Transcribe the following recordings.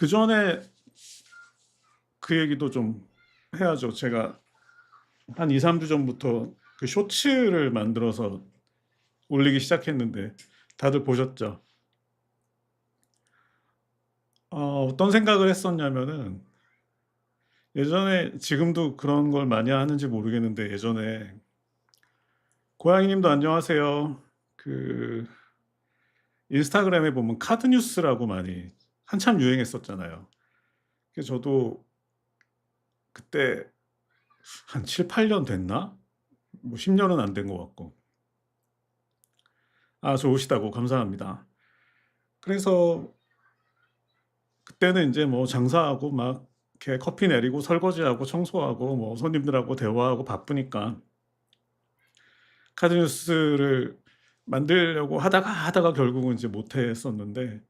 그전에 그 얘기도 좀 해야죠. 제가 한 2-3주 전부터 그 쇼츠를 만들어서 올리기 시작했는데 다들 보셨죠? 어떤 생각을 했었냐면은 예전에 지금도 그런 걸 많이 하는지 모르겠는데 예전에 고양이 님도 안녕하세요. 그 인스타그램에 보면 카드 뉴스라고 많이 한참 유행했었잖아요. 그래서 저도 그때 한 7-8년 됐나? 뭐 10 년은 안 된 것 같고. 아 좋으시다고 감사합니다. 그래서 그때는 인제 뭐 장사하고 막 이렇게 커피 내리고 설거지하고 청소하고 뭐 손님들하고 대화하고 바쁘니까 카드 뉴스를 만들려고 하다가 결국은 이제 못 했었는데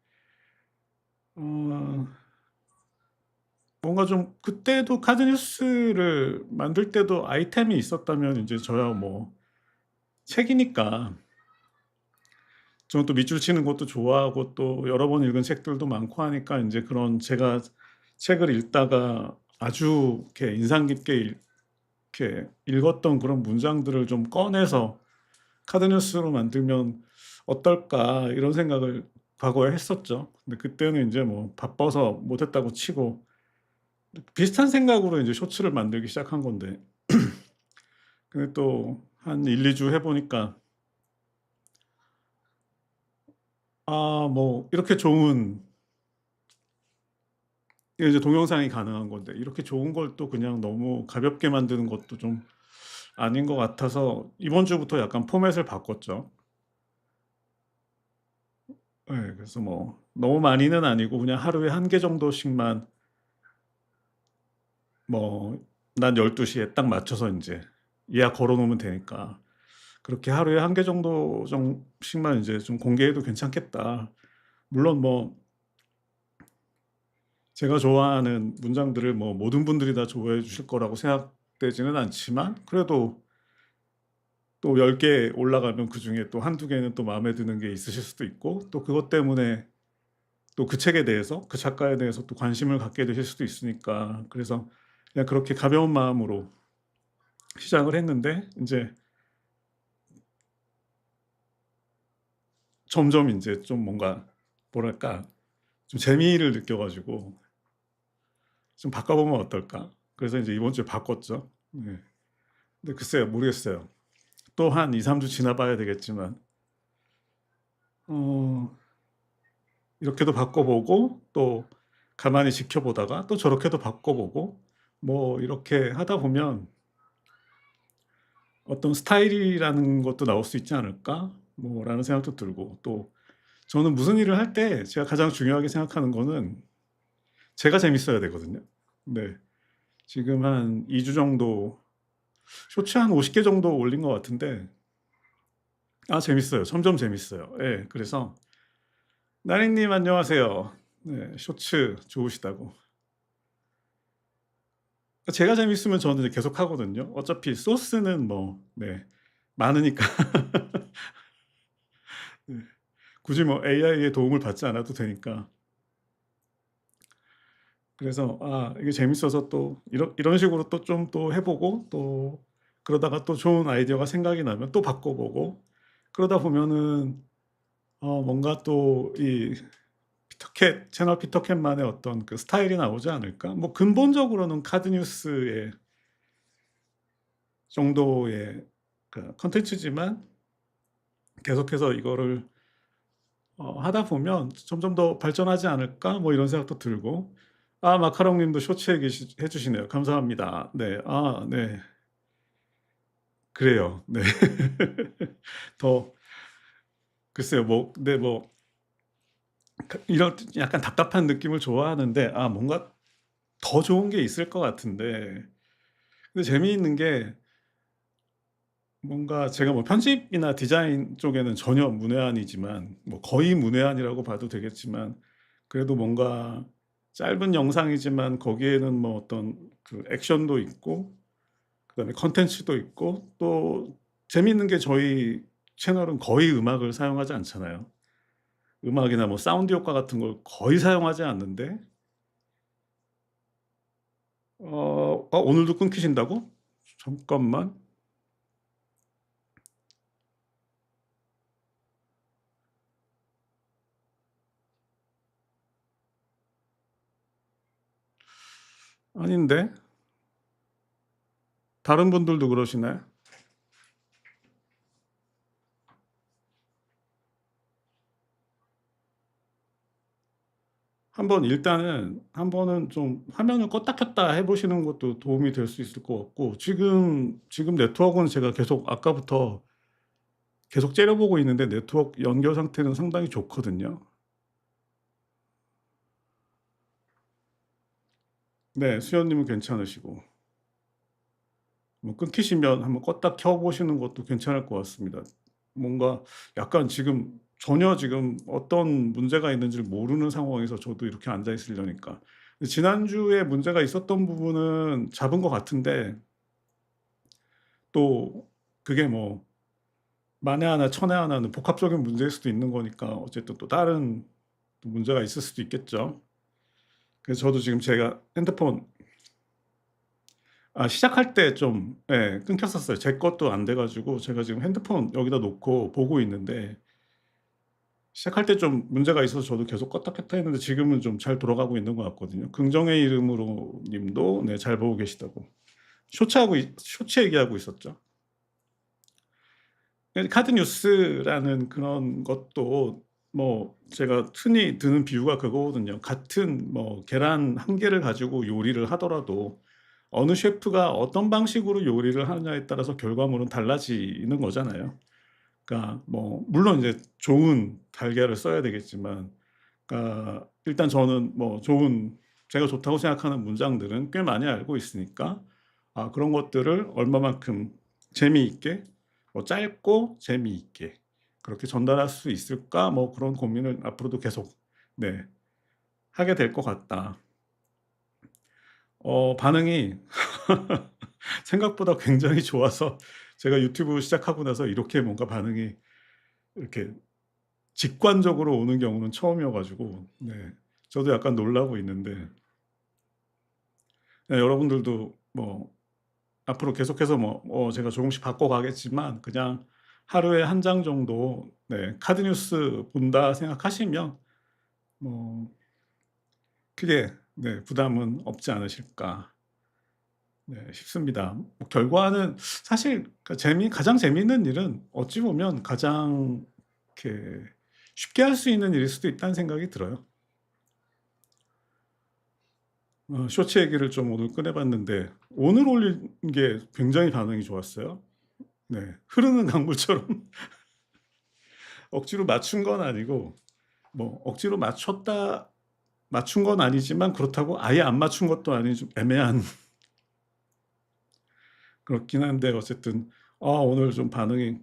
어 뭔가 좀 그때도 카드 뉴스를 만들 때도 아이템이 있었다면 인제 저야 뭐 책이니까 저는 또 밑줄 치는 것도 좋아하고 또 여러 번 읽은 책들도 많고 하니까 인제 그런 제가 책을 읽다가 아주 이렇게 인상 깊게 이렇게 읽었던 그런 문장들을 좀 꺼내서 '카드 뉴스로 만들면 어떨까.' 이런 생각을 과거에 했었죠. 근데 그때는 인제 뭐 바빠서 못 했다고 치고 비슷한 생각으로 인제 쇼츠를 만들기 시작한 건데 근데 또 한 1-2주 해 보니까 뭐 이렇게 좋은 이게 이제 동영상이 가능한 건데 이렇게 좋은 걸 또 그냥 너무 가볍게 만드는 것도 좀 아닌 것 같아서 이번 주부터 약간 포맷을 바꿨죠. 예. 그래서 뭐 너무 많이는 아니고 그냥 하루에 한 개 정도씩만 뭐 낮 12 시에 딱 맞춰서 인제 예약 걸어 놓으면 되니까 그렇게 하루에 한 개 정도 씩만 인제 좀 공개해도 괜찮겠다. 물론 뭐 제가 좋아하는 문장들을 뭐 모든 분들이 다 좋아해 주실 거라고 생각되지는 않지만 그래도 또 10개 올라가면 그중에 또 한두 개는 또 마음에 드는 게 있으실 수도 있고 또 그것 때문에 또 그 책에 대해서 그 작가에 대해서 또 관심을 갖게 되실 수도 있으니까 그래서 그냥 그렇게 가벼운 마음으로 시작을 했는데 인제 점점 인제 좀 뭔가 뭐랄까 좀 재미를 느껴 가지고 '좀 바꿔 보면 어떨까?' 그래서 인제 이번 주에 바꿨죠. 네. 근데 글쎄요. 모르겠어요. 또 한 2-3주 지나 봐야 되겠지만 어 이렇게도 바꿔 보고 또 가만히 지켜보다가 또 저렇게도 바꿔 보고 뭐 이렇게 하다 보면 '어떤 스타일이라는 것도 나올 수 있지 않을까?' 뭐 라는 생각도 들고 또 저는 무슨 일을 할 때 제가 가장 중요하게 생각하는 거는 제가 재밌어야 되거든요. 네. 지금 한 2주 정도 쇼츠 한 50개 정도 올린 것 같은데 재밌어요. 점점 재밌어요. 예. 그래서 나리님 안녕하세요. 네. 쇼츠 좋으시다고. 제가 재밌으면 저는 이제 계속하거든요. 어차피 소스는 뭐 네 많으니까. 네. 굳이 뭐 AI의 도움을 받지 않아도 되니까. 그래서 이게 재밌어서 또 이런 식으로 또 좀 또 해 보고 또 그러다가 또 좋은 아이디어가 생각이 나면 또 바꿔 보고 그러다 보면은 뭔가 또 이 피터캣 채널 피터캣만의 어떤 그 스타일이 나오지 않을까? 뭐 근본적으로는 카드 뉴스의 정도의 그 콘텐츠지만 계속해서 이거를 하다 보면 '점점 더 발전하지 않을까?' 뭐 이런 생각도 들고 마카롱 님도 쇼츠에 계시 해 주시네요. 감사합니다. 네. 네. 그래요. 네. 더 글쎄요. 뭐 근데 뭐 이런 약간 답답한 느낌을 좋아하는데 뭔가 더 좋은 게 있을 것 같은데 근데 재미있는 게 뭔가 제가 뭐 편집이나 디자인 쪽에는 전혀 문외한이지만 뭐 거의 문외한이라고 봐도 되겠지만 그래도 뭔가 짧은 영상이지만 거기에는 뭐 어떤 그 액션도 있고 그다음에 콘텐츠도 있고 또 재미있는 게 저희 채널은 거의 음악을 사용하지 않잖아요. 음악이나 뭐 사운드 효과 같은 걸 거의 사용하지 않는데 오늘도 끊기신다고? 잠깐만. 아닌데? 다른 분들도 그러시네. 한번 일단은 한 번은 좀 화면을 껐다 켰다 해 보시는 것도 도움이 될 수 있을 것 같고, 지금 네트워크는 제가 계속 아까부터 계속 째려보고 있는데 네트워크 연결 상태는 상당히 좋거든요. 네. 수연 님은 괜찮으시고. 뭐 끊기시면 한번 껐다 켜 보시는 것도 괜찮을 것 같습니다. 뭔가 약간 지금 전혀 지금 어떤 문제가 있는지를 모르는 상황에서 저도 이렇게 앉아 있으려니까. 근데 지난주에 문제가 있었던 부분은 잡은 것 같은데, 또 그게 뭐 만에 하나 천에 하나는 복합적인 문제일 수도 있는 거니까 어쨌든 또 다른 또 문제가 있을 수도 있겠죠. 그래서 저도 지금 제가 핸드폰 시작할 때 좀 끊겼었어요. 제 것도 안 돼 가지고 제가 지금 핸드폰 여기다 놓고 보고 있는데, 시작할 때 좀 문제가 있어서 저도 계속 껐다 켰다 했는데 지금은 좀 잘 돌아가고 있는 것 같거든요. 긍정의 이름으로 님도 네 잘 보고 계시다고. 쇼츠 얘기하고 있었죠. 카드 뉴스라는 그런 것도 뭐 제가 흔히 드는 비유가 그거거든요. 같은 뭐 계란 한 개를 가지고 요리를 하더라도 어느 셰프가 어떤 방식으로 요리를 하느냐에 따라서 결과물은 달라지는 거잖아요. 그러니까 뭐 물론 이제 좋은 달걀을 써야 되겠지만, 그러니까 일단 저는 뭐 좋은, 제가 좋다고 생각하는 문장들은 꽤 많이 알고 있으니까 그런 것들을 얼마만큼 재미있게, 뭐 짧고 재미있게 그렇게 전달할 수 있을까, 뭐 그런 고민을 앞으로도 계속 네 하게 될 것 같다. 반응이 생각보다 굉장히 좋아서, 제가 유튜브 시작하고 나서 이렇게 뭔가 반응이 이렇게 직관적으로 오는 경우는 처음이어 가지고 네 저도 약간 놀라고 있는데, 여러분들도 뭐 앞으로 계속해서 뭐 제가 조금씩 바꿔 가겠지만 그냥 하루에 한 장 정도 카드 뉴스 본다 생각하시면 뭐 크게 부담은 없지 않으실까 싶습니다. 뭐 결과는 사실 가장 재미있는 일은 어찌 보면 가장 이렇게 쉽게 할 수 있는 일일 수도 있다는 생각이 들어요. 쇼츠 얘기를 좀 오늘 꺼내 봤는데 오늘 올린 게 굉장히 반응이 좋았어요. 네. 흐르는 강물처럼 억지로 맞춘 건 아니고, 뭐 억지로 맞춘 건 아니지만 그렇다고 아예 안 맞춘 것도 아닌 좀 애매한 그렇긴 한데, 어쨌든 오늘 좀 반응이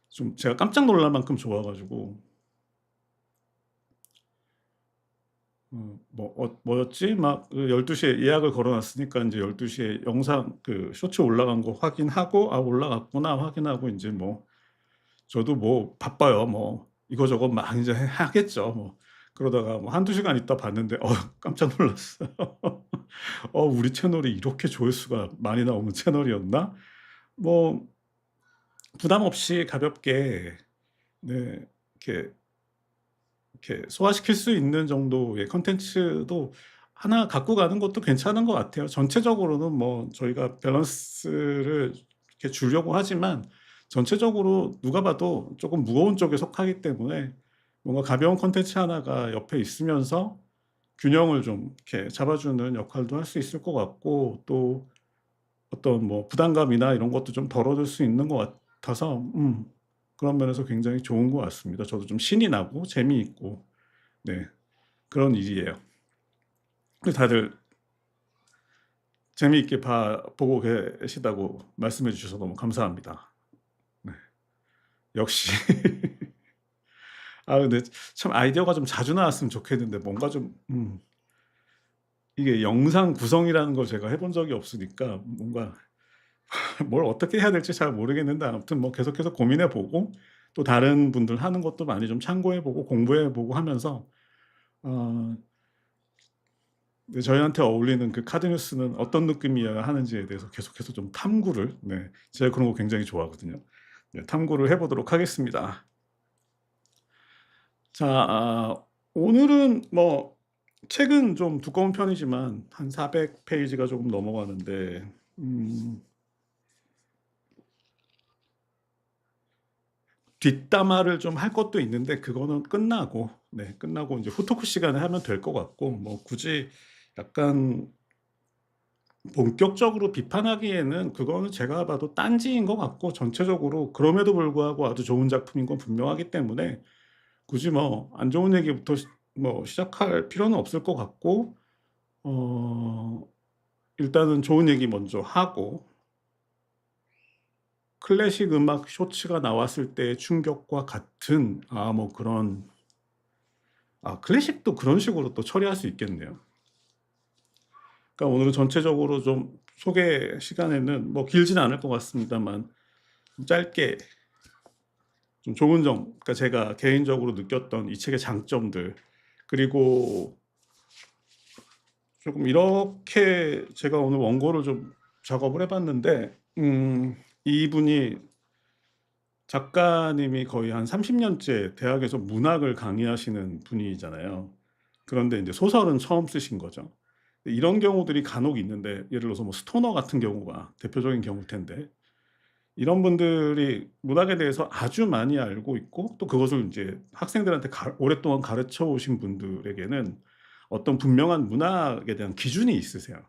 좀 제가 깜짝 놀랄 만큼 좋아 가지고 뭐였지? 막 그 12 시에 예약을 걸어 놨으니까 인제 12 시에 영상 쇼츠 올라간 거 확인하고 '아 올라갔구나.' 확인하고 인제 뭐 저도 뭐 바빠요. 뭐 이거저거 막 인제 하겠죠 뭐. 그러다가 뭐 1-2 시간 있다 봤는데 깜짝 놀랐어요. '우리 채널이 이렇게 조회수가 많이 나오는 채널이었나?' 뭐 부담 없이 가볍게 네 이렇게 소화시킬 수 있는 정도의 콘텐츠도 하나 갖고 가는 것도 괜찮은 것 같아요. 전체적으로는 뭐 저희가 밸런스를 이렇게 주려고 하지만 전체적으로 누가 봐도 쪼금 무거운 쪽에 속하기 때문에 뭔가 가벼운 콘텐츠 하나가 옆에 있으면서 균형을 좀 이렇게 잡아주는 역할도 할 수 있을 것 같고, 또 어떤 뭐 부담감이나 이런 것도 좀 덜어줄 수 있는 것 같아서 그런 면에서 굉장히 좋은 것 같습니다. 저도 좀 신이 나고 재미있고 네 그런 일이에요. 그 다들 재미있게 보고 계시다고 말씀해 주셔서 너무 감사합니다. 네. 역시 근데 참 아이디어가 좀 자주 나왔으면 좋겠는데, 뭔가 좀 이게 영상 구성이라는 걸 제가 해본 적이 없으니까 뭔가 뭘 어떻게 해야 될지 잘 모르겠는데, 아무튼 뭐 계속해서 고민해 보고 또 다른 분들 하는 것도 많이 좀 참고해 보고 공부해 보고 하면서 어 네, 저희한테 어울리는 그 카드 뉴스는 어떤 느낌이어야 하는지에 대해서 계속해서 좀 탐구를, 네, 제가 그런 거 굉장히 좋아하거든요. 네, 탐구를 해 보도록 하겠습니다. 자, 오늘은 뭐 책은 좀 두꺼운 편이지만 한 400 페이지가 조금 넘어가는데, 뒷담화를 좀 할 것도 있는데 그거는 끝나고, 네, 끝나고 이제 후토크 시간에 하면 될 것 같고, 뭐 굳이 약간 본격적으로 비판하기에는 그거는 제가 봐도 딴지인 것 같고, 전체적으로 그럼에도 불구하고 아주 좋은 작품인 건 분명하기 때문에 굳이 뭐 안 좋은 얘기부터 뭐 시작할 필요는 없을 것 같고, 어 일단은 좋은 얘기 먼저 하고, 클래식 음악 쇼츠가 나왔을 때의 충격과 같은, 뭐 그런, 클래식도 그런 식으로 또 처리할 수 있겠네요. 그러니까 오늘은 전체적으로 좀 소개 시간에는 뭐 길지는 않을 것 같습니다만 좀 짧게 좀 좋은 점, 그러니까 제가 개인적으로 느꼈던 이 책의 장점들, 그리고 조금 이렇게 제가 오늘 원고를 좀 작업을 해봤는데, 이분이 작가님이 거의 한 30년째 대학에서 문학을 강의하시는 분이잖아요. 그런데 이제 소설은 처음 쓰신 거죠. 이런 경우들이 간혹 있는데, 예를 들어서 뭐 스토너 같은 경우가 대표적인 경우일 텐데, 이런 분들이 문학에 대해서 아주 많이 알고 있고, 또 그것을 이제 학생들한테 오랫동안 가르쳐 오신 분들에게는 어떤 분명한 문학에 대한 기준이 있으세요.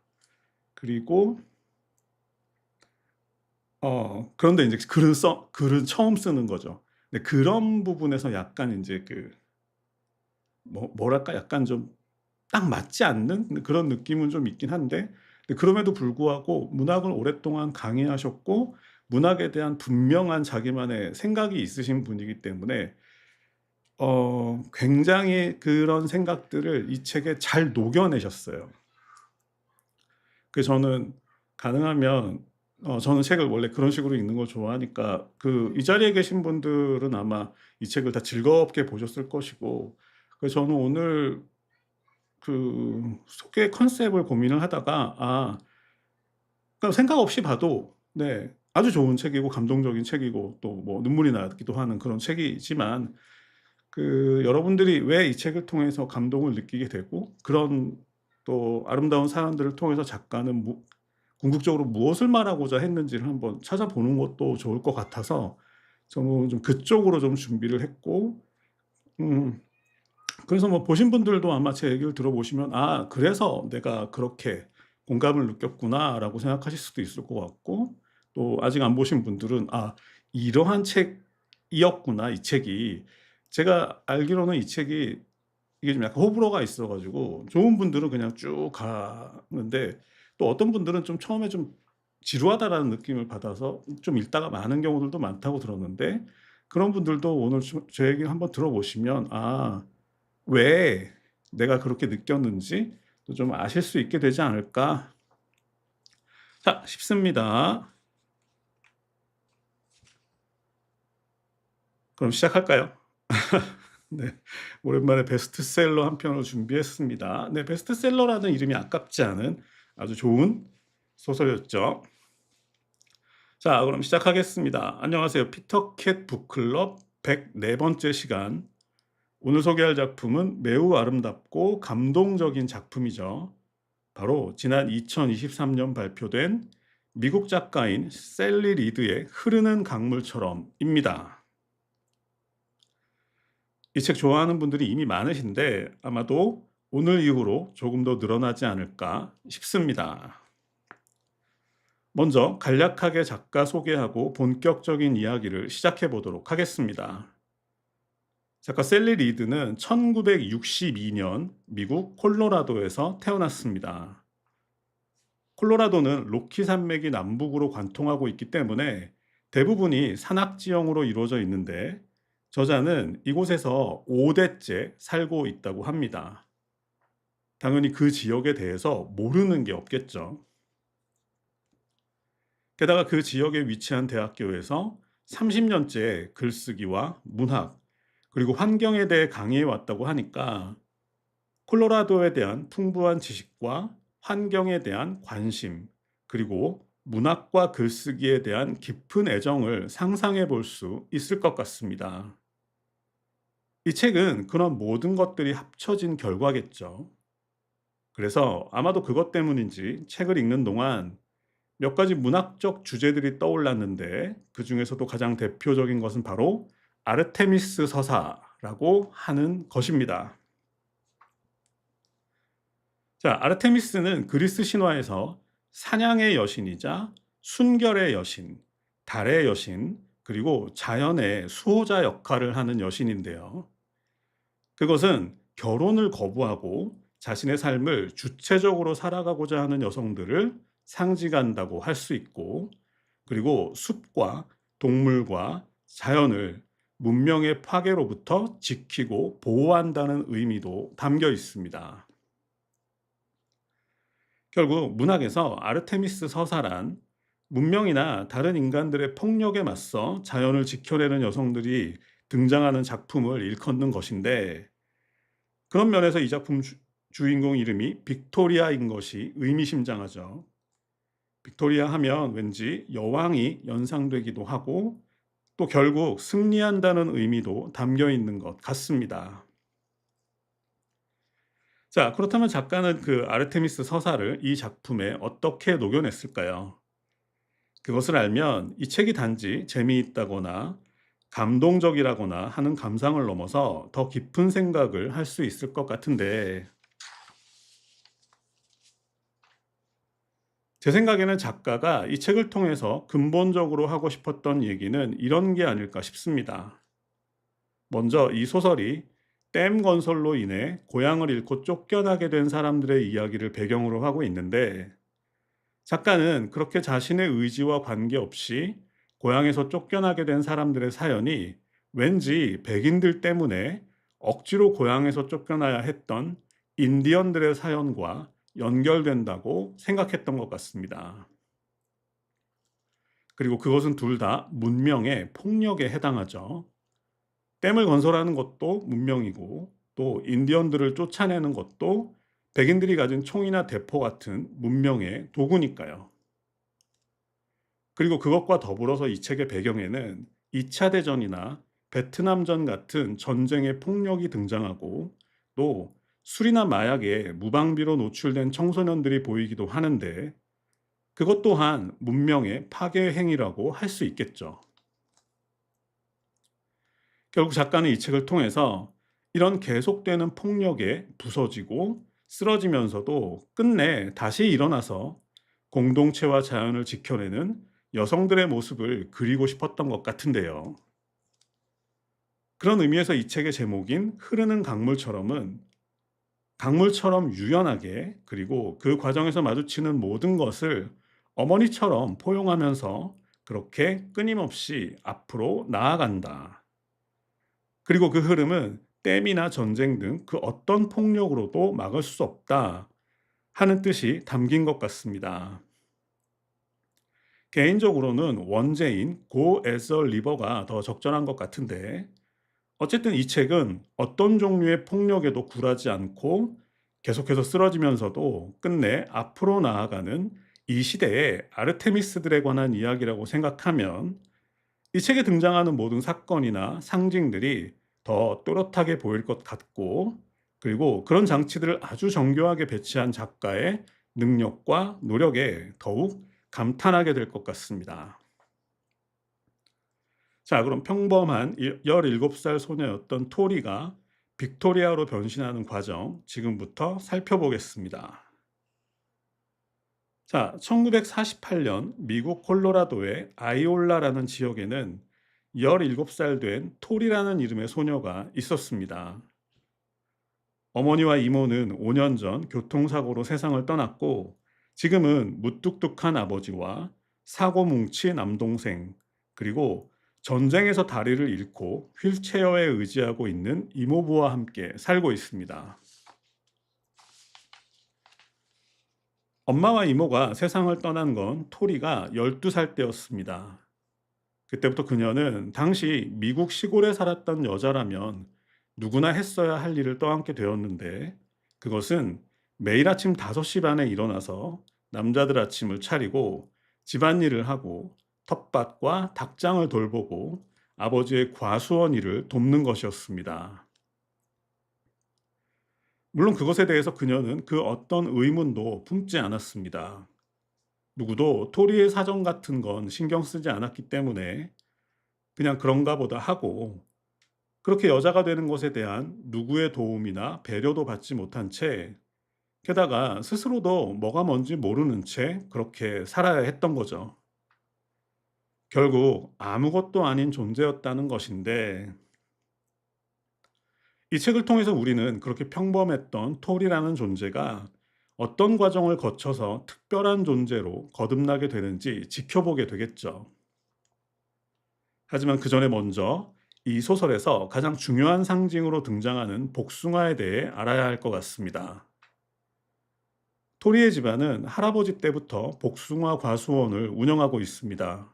그리고 그런데 이제 글은 처음 쓰는 거죠. 근데 그런 부분에서 약간 이제 뭐랄까, 약간 좀 딱 맞지 않는 그런 느낌은 좀 있긴 한데, 근데 그럼에도 불구하고 문학을 오랫동안 강의하셨고 문학에 대한 분명한 자기만의 생각이 있으신 분이기 때문에 굉장히 그런 생각들을 이 책에 잘 녹여내셨어요. 그래서 저는 가능하면, 저는 책을 원래 그런 식으로 읽는 걸 좋아하니까, 이 자리에 계신 분들은 아마 이 책을 다 즐겁게 보셨을 것이고, 그래서 저는 오늘 소개 컨셉을 고민을 하다가, 그러니까 생각 없이 봐도, 네, 아주 좋은 책이고 감동적인 책이고 또 뭐 눈물이 나기도 하는 그런 책이지만, 여러분들이 왜 이 책을 통해서 감동을 느끼게 되고, 그런 또 아름다운 사람들을 통해서 작가는 궁극적으로 무엇을 말하고자 했는지를 한번 찾아보는 것도 좋을 것 같아서 저는 좀 그쪽으로 좀 준비를 했고, 음 그래서 뭐 보신 분들도 아마 제 얘기를 들어보시면 '아, 그래서 내가 그렇게 공감을 느꼈구나.'라고 생각하실 수도 있을 것 같고, 또 아직 안 보신 분들은 '아, 이러한 책이었구나, 이 책이.' 제가 알기로는 이 책이, 이게 좀 약간 호불호가 있어 가지고 좋은 분들은 그냥 쭉 가는데, 또 어떤 분들은 좀 처음에 좀 지루하다라는 느낌을 받아서 좀 읽다가 마는 경우들도 많다고 들었는데, 그런 분들도 오늘 제 얘기를 한번 들어보시면 왜 내가 그렇게 느꼈는지 또 좀 아실 수 있게 되지 않을까 싶습니다. 그럼 시작할까요? 네. 오랜만에 베스트셀러 한 편을 준비했습니다. 네, 베스트셀러라는 이름이 아깝지 않은 아주 좋은 소설이었죠. 자, 그럼 시작하겠습니다. 안녕하세요. 피터캣 북클럽 104번째 시간. 오늘 소개할 작품은 매우 아름답고 감동적인 작품이죠. 바로 지난 2023년 발표된 미국 작가인 셀리 리드의 흐르는 강물처럼입니다. 이 책 좋아하는 분들이 이미 많으신데 아마도 오늘 이후로 조금 더 늘어나지 않을까 싶습니다. 먼저 간략하게 작가 소개하고 본격적인 이야기를 시작해 보도록 하겠습니다. 작가 셀리 리드는 1962년 미국 콜로라도에서 태어났습니다. 콜로라도는 로키 산맥이 남북으로 관통하고 있기 때문에 대부분이 산악지형으로 이루어져 있는데, 저자는 이곳에서 5대째 살고 있다고 합니다. 당연히 그 지역에 대해서 모르는 게 없겠죠. 게다가 그 지역에 위치한 대학교에서 30년째 글쓰기와 문학, 그리고 환경에 대해 강의해 왔다고 하니까 콜로라도에 대한 풍부한 지식과 환경에 대한 관심, 그리고 문학과 글쓰기에 대한 깊은 애정을 상상해 볼 수 있을 것 같습니다. 이 책은 그런 모든 것들이 합쳐진 결과겠죠. 그래서 아마도 그것 때문인지 책을 읽는 동안 몇 가지 문학적 주제들이 떠올랐는데, 그 중에서도 가장 대표적인 것은 바로 아르테미스 서사라고 하는 것입니다. 자, 아르테미스는 그리스 신화에서 사냥의 여신이자 순결의 여신, 달의 여신, 그리고 자연의 수호자 역할을 하는 여신인데요. 그것은 결혼을 거부하고 자신의 삶을 주체적으로 살아가고자 하는 여성들을 상징한다고 할 수 있고, 그리고 숲과 동물과 자연을 문명의 파괴로부터 지키고 보호한다는 의미도 담겨 있습니다. 결국 문학에서 아르테미스 서사란 문명이나 다른 인간들의 폭력에 맞서 자연을 지켜내는 여성들이 등장하는 작품을 일컫는 것인데, 그런 면에서 이 작품 주인공 이름이 빅토리아인 것이 의미심장하죠. 빅토리아 하면 왠지 여왕이 연상되기도 하고, 또 결국 승리한다는 의미도 담겨 있는 것 같습니다. 자, 그렇다면 작가는 그 아르테미스 서사를 이 작품에 어떻게 녹여냈을까요? 그것을 알면 이 책이 단지 재미있다거나 감동적이라거나 하는 감상을 넘어서 더 깊은 생각을 할 수 있을 것 같은데, 제 생각에는 작가가 이 책을 통해서 근본적으로 하고 싶었던 얘기는 이런 게 아닐까 싶습니다. 먼저 이 소설이 댐 건설로 인해 고향을 잃고 쫓겨나게 된 사람들의 이야기를 배경으로 하고 있는데, 작가는 그렇게 자신의 의지와 관계없이 고향에서 쫓겨나게 된 사람들의 사연이 왠지 백인들 때문에 억지로 고향에서 쫓겨나야 했던 인디언들의 사연과 연결된다고 생각했던 것 같습니다. 그리고 그것은 둘 다 문명의 폭력에 해당하죠. 댐을 건설하는 것도 문명이고, 또 인디언들을 쫓아내는 것도 백인들이 가진 총이나 대포 같은 문명의 도구니까요. 그리고 그것과 더불어서 이 책의 배경에는 2차 대전이나 베트남전 같은 전쟁의 폭력이 등장하고, 또 술이나 마약에 무방비로 노출된 청소년들이 보이기도 하는데, 그것 또한 문명의 파괴 행위라고 할 수 있겠죠. 결국 작가는 이 책을 통해서 이런 계속되는 폭력에 부서지고 쓰러지면서도 끝내 다시 일어나서 공동체와 자연을 지켜내는 여성들의 모습을 그리고 싶었던 것 같은데요. 그런 의미에서 이 책의 제목인 흐르는 강물처럼은 강물처럼 유연하게, 그리고 그 과정에서 마주치는 모든 것을 어머니처럼 포용하면서 그렇게 끊임없이 앞으로 나아간다. 그리고 그 흐름은 댐이나 전쟁 등 그 어떤 폭력으로도 막을 수 없다 하는 뜻이 담긴 것 같습니다. 개인적으로는 원제인 Go as a River가 더 적절한 것 같은데, 어쨌든 이 책은 어떤 종류의 폭력에도 굴하지 않고 계속해서 쓰러지면서도 끝내 앞으로 나아가는 이 시대의 아르테미스들에 관한 이야기라고 생각하면, 이 책에 등장하는 모든 사건이나 상징들이 더 또렷하게 보일 것 같고, 그리고 그런 장치들을 아주 정교하게 배치한 작가의 능력과 노력에 더욱 감탄하게 될 것 같습니다. 자, 그럼 평범한 17살 소녀였던 토리가 빅토리아로 변신하는 과정, 지금부터 살펴보겠습니다. 자, 1948년 미국 콜로라도의 아이올라라는 지역에는 17살 된 토리라는 이름의 소녀가 있었습니다. 어머니와 이모는 5년 전 교통사고로 세상을 떠났고, 지금은 무뚝뚝한 아버지와 사고 뭉친 남동생, 그리고 전쟁에서 다리를 잃고 휠체어에 의지하고 있는 이모부와 함께 살고 있습니다. 엄마와 이모가 세상을 떠난 건 토리가 12살 때였습니다. 그때부터 그녀는 당시 미국 시골에 살았던 여자라면 누구나 했어야 할 일을 떠안게 되었는데, 그것은 매일 아침 5시 반에 일어나서 남자들 아침을 차리고 집안일을 하고 텃밭과 닭장을 돌보고 아버지의 과수원 일을 돕는 것이었습니다. 물론 그것에 대해서 그녀는 그 어떤 의문도 품지 않았습니다. 누구도 토리의 사정 같은 건 신경 쓰지 않았기 때문에 그냥 그런가 보다 하고, 그렇게 여자가 되는 것에 대한 누구의 도움이나 배려도 받지 못한 채, 게다가 스스로도 뭐가 뭔지 모르는 채 그렇게 살아야 했던 거죠. 결국 아무것도 아닌 존재였다는 것인데, 이 책을 통해서 우리는 그렇게 평범했던 톨이라는 존재가 어떤 과정을 거쳐서 특별한 존재로 거듭나게 되는지 지켜보게 되겠죠. 하지만 그 전에 먼저 이 소설에서 가장 중요한 상징으로 등장하는 복숭아에 대해 알아야 할 것 같습니다. 토리의 집안은 할아버지 때부터 복숭아 과수원을 운영하고 있습니다.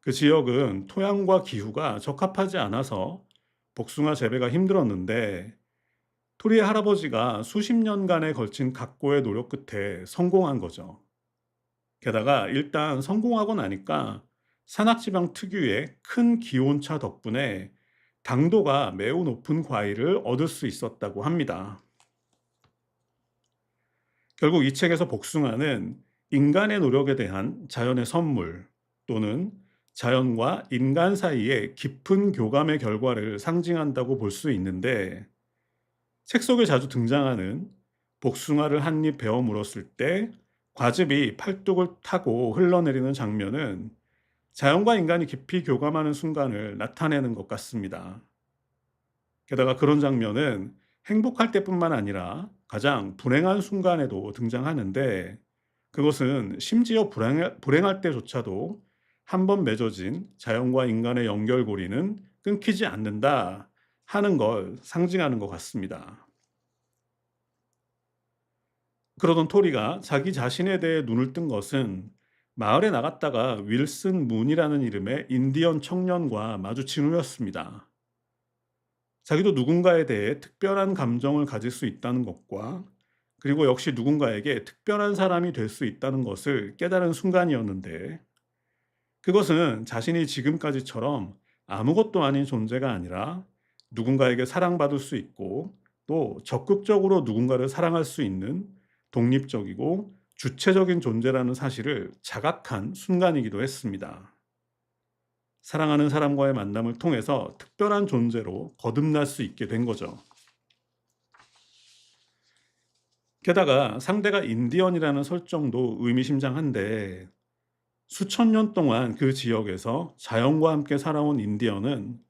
그 지역은 토양과 기후가 적합하지 않아서 복숭아 재배가 힘들었는데, 토리의 할아버지가 수십 년간에 걸친 각고의 노력 끝에 성공한 거죠. 게다가 일단 성공하고 나니까 산악지방 특유의 큰 기온차 덕분에 당도가 매우 높은 과일을 얻을 수 있었다고 합니다. 결국 이 책에서 복숭아는 인간의 노력에 대한 자연의 선물, 또는 자연과 인간 사이의 깊은 교감의 결과를 상징한다고 볼 수 있는데, 책 속에 자주 등장하는 복숭아를 한 입 베어 물었을 때 과즙이 팔뚝을 타고 흘러내리는 장면은 자연과 인간이 깊이 교감하는 순간을 나타내는 것 같습니다. 게다가 그런 장면은 행복할 때뿐만 아니라 가장 불행한 순간에도 등장하는데, 그것은 심지어 불행할 때조차도 한 번 맺어진 자연과 인간의 연결고리는 끊기지 않는다 하는 걸 상징하는 것 같습니다. 그러던 토리가 자기 자신에 대해 눈을 뜬 것은 마을에 나갔다가 윌슨 문이라는 이름의 인디언 청년과 마주친 후였습니다. 자기도 누군가에 대해 특별한 감정을 가질 수 있다는 것과, 그리고 역시 누군가에게 특별한 사람이 될 수 있다는 것을 깨달은 순간이었는데, 그것은 자신이 지금까지처럼 아무것도 아닌 존재가 아니라 누군가에게 사랑받을 수 있고, 또 적극적으로 누군가를 사랑할 수 있는 독립적이고 주체적인 존재라는 사실을 자각한 순간이기도 했습니다. 사랑하는 사람과의 만남을 통해서 특별한 존재로 거듭날 수 있게 된 거죠. 게다가 상대가 인디언이라는 설정도 의미심장한데, 수천 년 동안 그 지역에서 자연과 함께 살아온 인디언은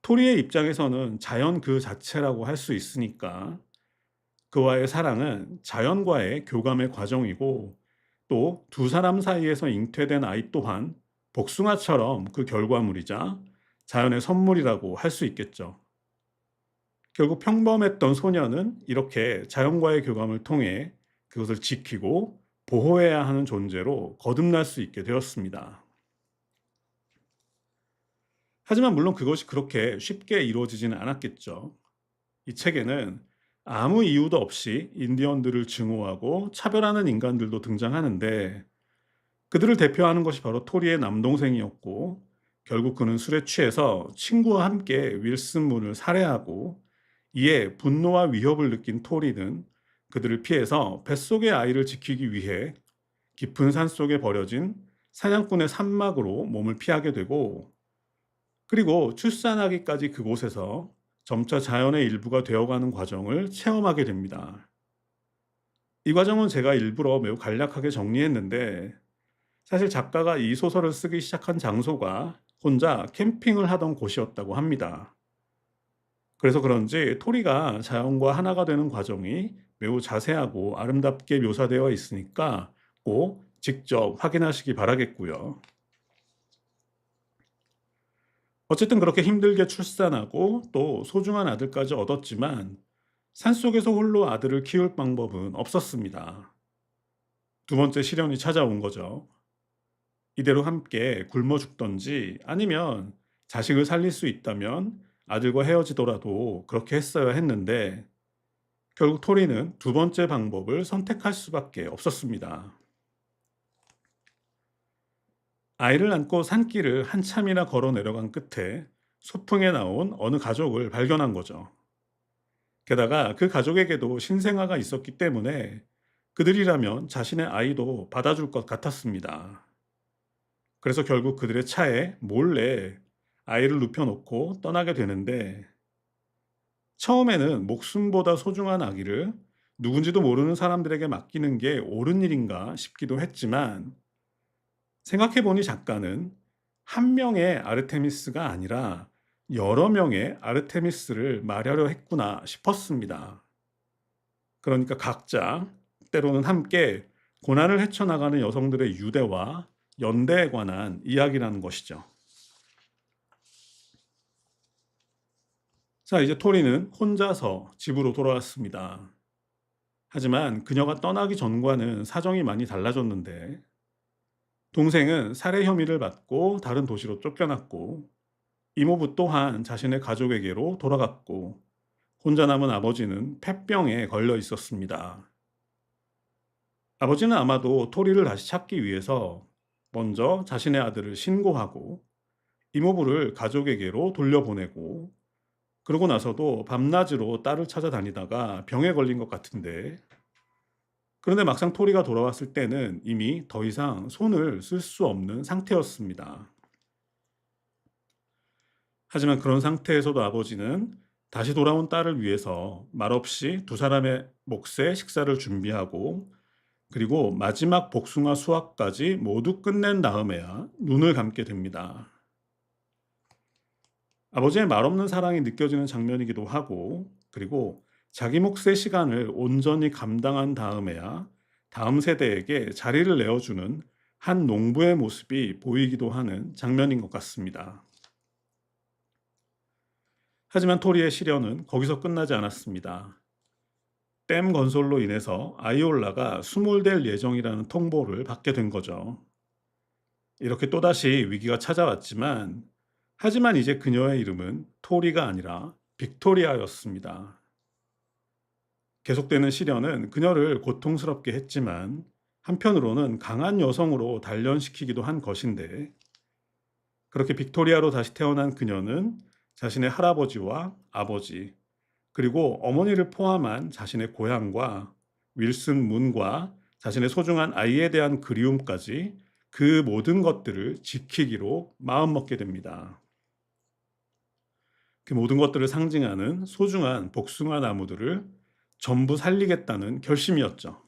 토리의 입장에서는 자연 그 자체라고 할 수 있으니까, 그와의 사랑은 자연과의 교감의 과정이고, 또 두 사람 사이에서 잉태된 아이 또한 복숭아처럼 그 결과물이자 자연의 선물이라고 할 수 있겠죠. 결국 평범했던 소녀는 이렇게 자연과의 교감을 통해 그것을 지키고 보호해야 하는 존재로 거듭날 수 있게 되었습니다. 하지만 물론 그것이 그렇게 쉽게 이루어지지는 않았겠죠. 이 책에는 아무 이유도 없이 인디언들을 증오하고 차별하는 인간들도 등장하는데, 그들을 대표하는 것이 바로 토리의 남동생이었고, 결국 그는 술에 취해서 친구와 함께 윌슨 문을 살해하고, 이에 분노와 위협을 느낀 토리는 그들을 피해서 뱃속의 아이를 지키기 위해 깊은 산속에 버려진 사냥꾼의 산막으로 몸을 피하게 되고, 그리고 출산하기까지 그곳에서 점차 자연의 일부가 되어가는 과정을 체험하게 됩니다. 이 과정은 제가 일부러 매우 간략하게 정리했는데, 사실 작가가 이 소설을 쓰기 시작한 장소가 혼자 캠핑을 하던 곳이었다고 합니다. 그래서 그런지 토리가 자연과 하나가 되는 과정이 매우 자세하고 아름답게 묘사되어 있으니까 꼭 직접 확인하시기 바라겠고요. 어쨌든 그렇게 힘들게 출산하고 또 소중한 아들까지 얻었지만, 산속에서 홀로 아들을 키울 방법은 없었습니다. 두 번째 시련이 찾아온 거죠. 이대로 함께 굶어 죽던지, 아니면 자식을 살릴 수 있다면 아들과 헤어지더라도 그렇게 했어야 했는데, 결국 토리는 두 번째 방법을 선택할 수밖에 없었습니다. 아이를 안고 산길을 한참이나 걸어 내려간 끝에 소풍에 나온 어느 가족을 발견한 거죠. 게다가 그 가족에게도 신생아가 있었기 때문에 그들이라면 자신의 아이도 받아줄 것 같았습니다. 그래서 결국 그들의 차에 몰래 아이를 눕혀놓고 떠나게 되는데, 처음에는 목숨보다 소중한 아기를 누군지도 모르는 사람들에게 맡기는 게 옳은 일인가 싶기도 했지만, 생각해보니 작가는 한 명의 아르테미스가 아니라 여러 명의 아르테미스를 말하려 했구나 싶었습니다. 그러니까 각자, 때로는 함께 고난을 헤쳐나가는 여성들의 유대와 연대에 관한 이야기라는 것이죠. 자, 이제 토리는 혼자서 집으로 돌아왔습니다. 하지만 그녀가 떠나기 전과는 사정이 많이 달라졌는데, 동생은 살해 혐의를 받고 다른 도시로 쫓겨났고, 이모부 또한 자신의 가족에게로 돌아갔고, 혼자 남은 아버지는 폐병에 걸려 있었습니다. 아버지는 아마도 토리를 다시 찾기 위해서 먼저 자신의 아들을 신고하고, 이모부를 가족에게로 돌려보내고, 그러고 나서도 밤낮으로 딸을 찾아다니다가 병에 걸린 것 같은데, 그런데 막상 토리가 돌아왔을 때는 이미 더 이상 손을 쓸 수 없는 상태였습니다. 하지만 그런 상태에서도 아버지는 다시 돌아온 딸을 위해서 말없이 두 사람의 몫의 식사를 준비하고, 그리고 마지막 복숭아 수확까지 모두 끝낸 다음에야 눈을 감게 됩니다. 아버지의 말없는 사랑이 느껴지는 장면이기도 하고, 그리고 자기 몫의 시간을 온전히 감당한 다음에야 다음 세대에게 자리를 내어주는 한 농부의 모습이 보이기도 하는 장면인 것 같습니다. 하지만 토리의 시련은 거기서 끝나지 않았습니다. 댐 건설로 인해서 아이올라가 수몰될 예정이라는 통보를 받게 된 거죠. 이렇게 또다시 위기가 찾아왔지만, 하지만 이제 그녀의 이름은 토리가 아니라 빅토리아였습니다. 계속되는 시련은 그녀를 고통스럽게 했지만, 한편으로는 강한 여성으로 단련시키기도 한 것인데, 그렇게 빅토리아로 다시 태어난 그녀는 자신의 할아버지와 아버지, 그리고 어머니를 포함한 자신의 고향과 윌슨 문과 자신의 소중한 아이에 대한 그리움까지, 그 모든 것들을 지키기로 마음먹게 됩니다. 그 모든 것들을 상징하는 소중한 복숭아 나무들을 전부 살리겠다는 결심이었죠.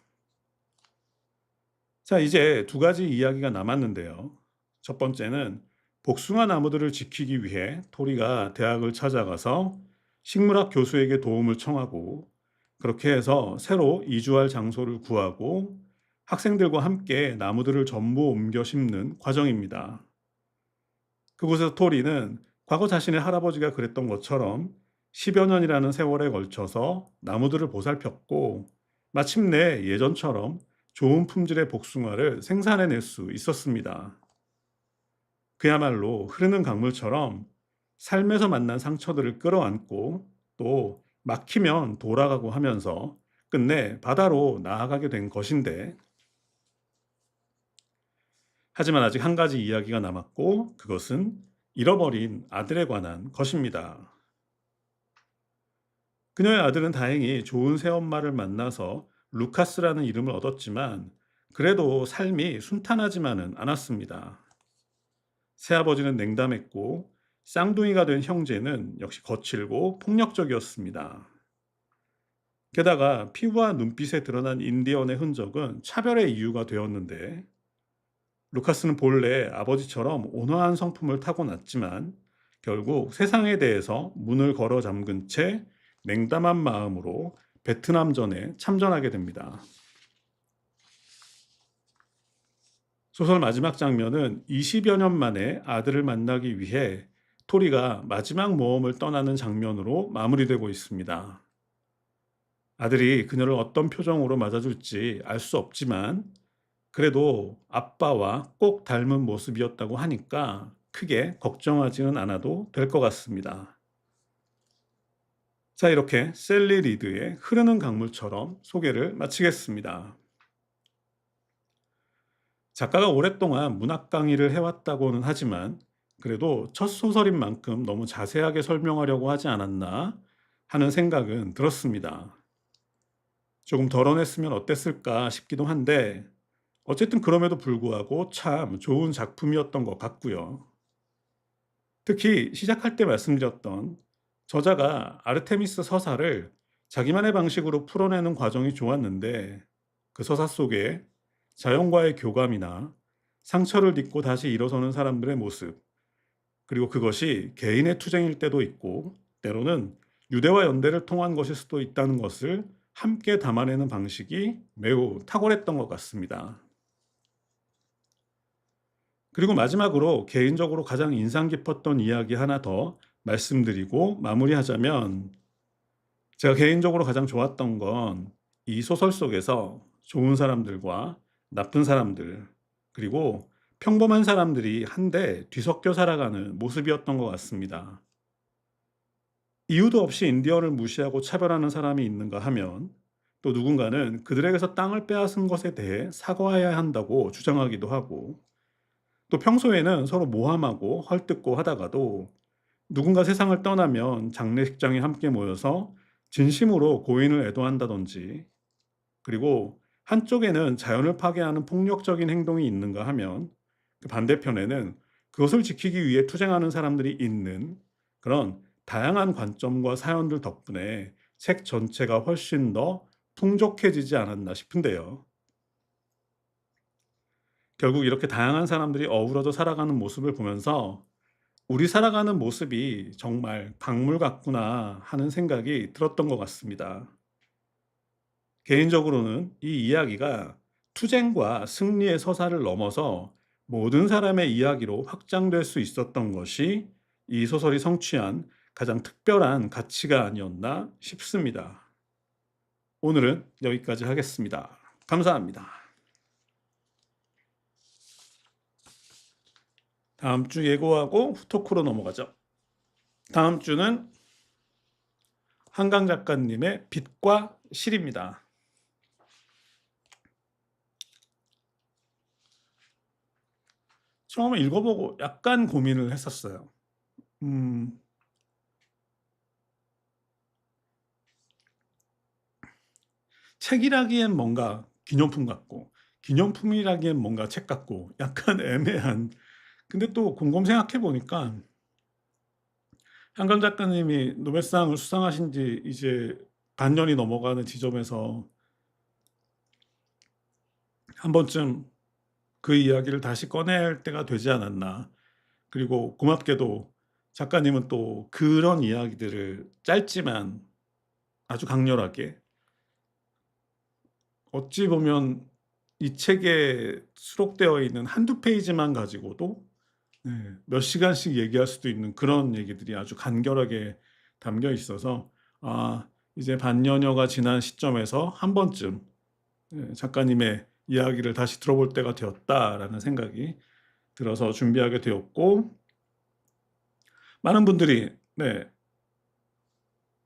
자, 이제 두 가지 이야기가 남았는데요. 첫 번째는 복숭아 나무들을 지키기 위해 토리가 대학을 찾아가서 식물학 교수에게 도움을 청하고, 그렇게 해서 새로 이주할 장소를 구하고 학생들과 함께 나무들을 전부 옮겨 심는 과정입니다. 그곳에서 토리는 과거 자신의 할아버지가 그랬던 것처럼 10여 년이라는 세월에 걸쳐서 나무들을 보살폈고, 마침내 예전처럼 좋은 품질의 복숭아를 생산해낼 수 있었습니다. 그야말로 흐르는 강물처럼 삶에서 만난 상처들을 끌어안고, 또 막히면 돌아가고 하면서 끝내 바다로 나아가게 된 것인데, 하지만 아직 한 가지 이야기가 남았고, 그것은 잃어버린 아들에 관한 것입니다. 그녀의 아들은 다행히 좋은 새엄마를 만나서 루카스라는 이름을 얻었지만, 그래도 삶이 순탄하지만은 않았습니다. 새아버지는 냉담했고, 쌍둥이가 된 형제는 역시 거칠고 폭력적이었습니다. 게다가 피부와 눈빛에 드러난 인디언의 흔적은 차별의 이유가 되었는데, 루카스는 본래 아버지처럼 온화한 성품을 타고났지만, 결국 세상에 대해서 문을 걸어 잠근 채 냉담한 마음으로 베트남전에 참전하게 됩니다. 소설 마지막 장면은 20여 년 만에 아들을 만나기 위해 토리가 마지막 모험을 떠나는 장면으로 마무리되고 있습니다. 아들이 그녀를 어떤 표정으로 맞아줄지 알 수 없지만, 그래도 아빠와 꼭 닮은 모습이었다고 하니까 크게 걱정하지는 않아도 될 것 같습니다. 자, 이렇게 셀리 리드의 흐르는 강물처럼 소개를 마치겠습니다. 작가가 오랫동안 문학 강의를 해왔다고는 하지만 그래도 첫 소설인 만큼 너무 자세하게 설명하려고 하지 않았나 하는 생각은 들었습니다. 조금 덜어냈으면 어땠을까 싶기도 한데 어쨌든 그럼에도 불구하고 참 좋은 작품이었던 것 같고요. 특히 시작할 때 말씀드렸던 저자가 아르테미스 서사를 자기만의 방식으로 풀어내는 과정이 좋았는데 그 서사 속에 자연과의 교감이나 상처를 딛고 다시 일어서는 사람들의 모습, 그리고 그것이 개인의 투쟁일 때도 있고 때로는 유대와 연대를 통한 것일 수도 있다는 것을 함께 담아내는 방식이 매우 탁월했던 것 같습니다. 그리고 마지막으로 개인적으로 가장 인상 깊었던 이야기 하나 더 말씀드리고 마무리하자면, 제가 개인적으로 가장 좋았던 건 이 소설 속에서 좋은 사람들과 나쁜 사람들, 그리고 평범한 사람들이 한데 뒤섞여 살아가는 모습이었던 것 같습니다. 이유도 없이 인디언을 무시하고 차별하는 사람이 있는가 하면 또 누군가는 그들에게서 땅을 빼앗은 것에 대해 사과해야 한다고 주장하기도 하고, 또 평소에는 서로 모함하고 헐뜯고 하다가도 누군가 세상을 떠나면 장례식장에 함께 모여서 진심으로 고인을 애도한다든지, 그리고 한쪽에는 자연을 파괴하는 폭력적인 행동이 있는가 하면 그 반대편에는 그것을 지키기 위해 투쟁하는 사람들이 있는, 그런 다양한 관점과 사연들 덕분에 책 전체가 훨씬 더 풍족해지지 않았나 싶은데요. 결국 이렇게 다양한 사람들이 어우러져 살아가는 모습을 보면서 우리 살아가는 모습이 정말 강물 같구나 하는 생각이 들었던 것 같습니다. 개인적으로는 이 이야기가 투쟁과 승리의 서사를 넘어서 모든 사람의 이야기로 확장될 수 있었던 것이 이 소설이 성취한 가장 특별한 가치가 아니었나 싶습니다. 오늘은 여기까지 하겠습니다. 감사합니다. 다음 주 예고하고 후토크로 넘어가죠. 다음 주는 한강 작가님의 빛과 실입니다. 처음에 읽어보고 약간 고민을 했었어요. 음, 책이라기엔 뭔가 기념품 같고, 기념품이라기엔 뭔가 책 같고, 약간 애매한. 근데 또 곰곰 생각해 보니까 한강 작가님이 노벨상을 수상하신 지 이제 반년이 넘어가는 지점에서 한 번쯤 그 이야기를 다시 꺼낼 때가 되지 않았나. 그리고 고맙게도 작가님은 또 그런 이야기들을 짧지만 아주 강렬하게, 어찌 보면 이 책에 수록되어 있는 한두 페이지만 가지고도 몇 시간씩 얘기할 수도 있는 그런 얘기들이 아주 간결하게 담겨 있어서, 아, 이제 반년여가 지난 시점에서 한 번쯤 작가님의 이야기를 다시 들어볼 때가 되었다라는 생각이 들어서 준비하게 되었고, 많은 분들이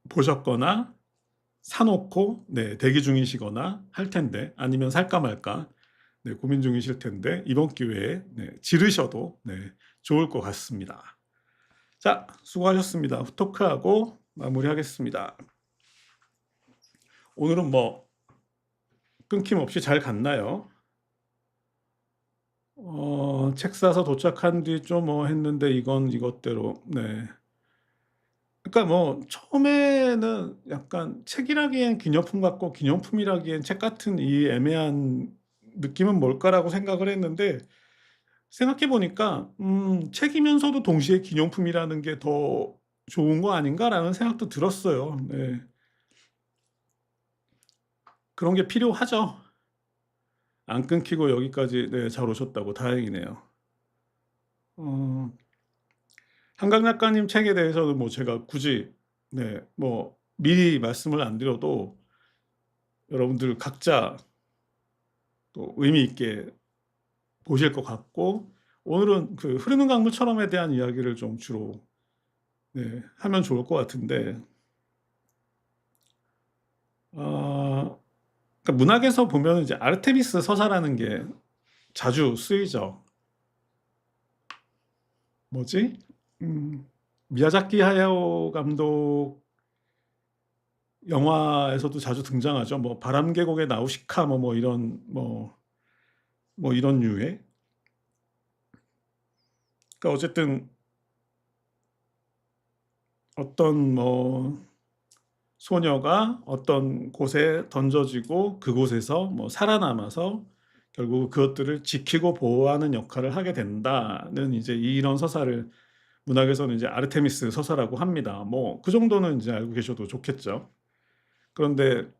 보셨거나 사놓고 대기 중이시거나 할 텐데, 아니면 살까 말까 고민 중이실 텐데 이번 기회에 지르셔도 좋을 것 같습니다. 자, 수고하셨습니다. 후토크하고 마무리하겠습니다. 오늘은 뭐 끊김없이 잘 갔나요? 책 사서 도착한 뒤 좀 했는데 이건 이것대로. 그러니까 뭐 처음에는 약간 책이라기엔 기념품 같고 기념품이라기엔 책 같은 이 애매한 느낌은 뭘까라고 생각을 했는데, 생각해 보니까 '책이면서도 동시에 기념품이라는 게 더 좋은 거 아닌가?'라는 생각도 들었어요. 네. 그런 게 필요하죠. 안 끊기고 여기까지 잘 오셨다고 다행이네요. 어 한강 작가님 책에 대해서는 뭐 제가 굳이 뭐 미리 말씀을 안 드려도 여러분들 각자 또 의미 있게 보실 것 같고, 오늘은 그 흐르는 강물처럼에 대한 이야기를 좀 주로 하면 좋을 것 같은데, 어 그러니까 문학에서 보면은 이제 아르테미스 서사라는 게 자주 쓰이죠. 뭐지? 미야자키 하야오 감독 영화에서도 자주 등장하죠. 뭐 바람계곡의 나우시카 뭐 이런 뭐 이런 류의. 그러니까 어쨌든 어떤 뭐 소녀가 어떤 곳에 던져지고 그곳에서 뭐 살아남아서 결국 그것들을 지키고 보호하는 역할을 하게 된다는 이제 이런 서사를 문학에서는 이제 아르테미스 서사라고 합니다. 뭐 그 정도는 이제 알고 계셔도 좋겠죠. 그런데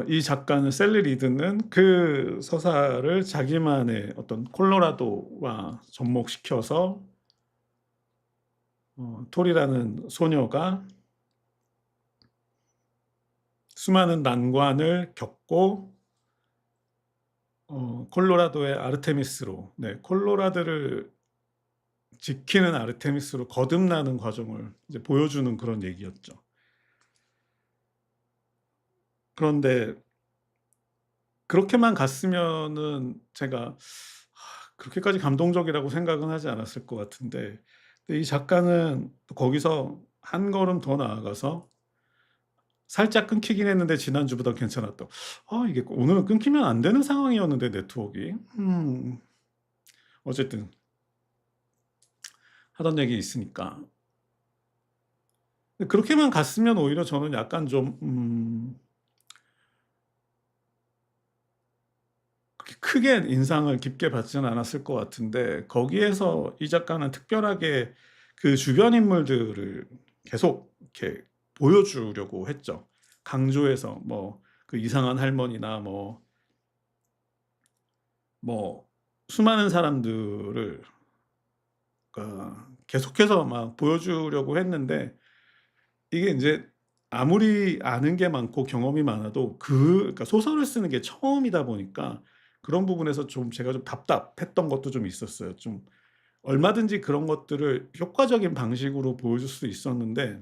이 작가는 셀리 리드는 그 서사를 자기만의 어떤 콜로라도와 접목시켜서 톨이라는 소녀가 수많은 난관을 겪고 콜로라도의 아르테미스로, 네, 콜로라도를 지키는 아르테미스로 거듭나는 과정을 이제 보여주는 그런 얘기였죠. 그런데 그렇게만 갔으면은 제가 그렇게까지 감동적이라고 생각은 하지 않았을 것 같은데, 근데 이 작가는 또 거기서 한 걸음 더 나아가서 살짝 끊기긴 했는데 지난주보다 괜찮았다. 이게 오늘은 끊기면 안 되는 상황이었는데 네트워크가. 어쨌든 하던 얘기 있으니까. 그렇게만 갔으면 오히려 저는 약간 좀 그렇게 크게 인상을 깊게 받지는 않았을 것 같은데, 거기에서 이 작가는 특별하게 그 주변 인물들을 계속 이렇게 보여주려고 했죠. 강조해서 뭐 그 이상한 할머니나 뭐 수많은 사람들을 계속해서 막 보여주려고 했는데, 이게 인제 아무리 아는 게 많고 경험이 많아도 그러니까 소설을 쓰는 게 처음이다 보니까 그런 부분에서 좀 제가 좀 답답했던 것도 좀 있었어요. 좀 얼마든지 그런 것들을 효과적인 방식으로 보여줄 수 있었는데,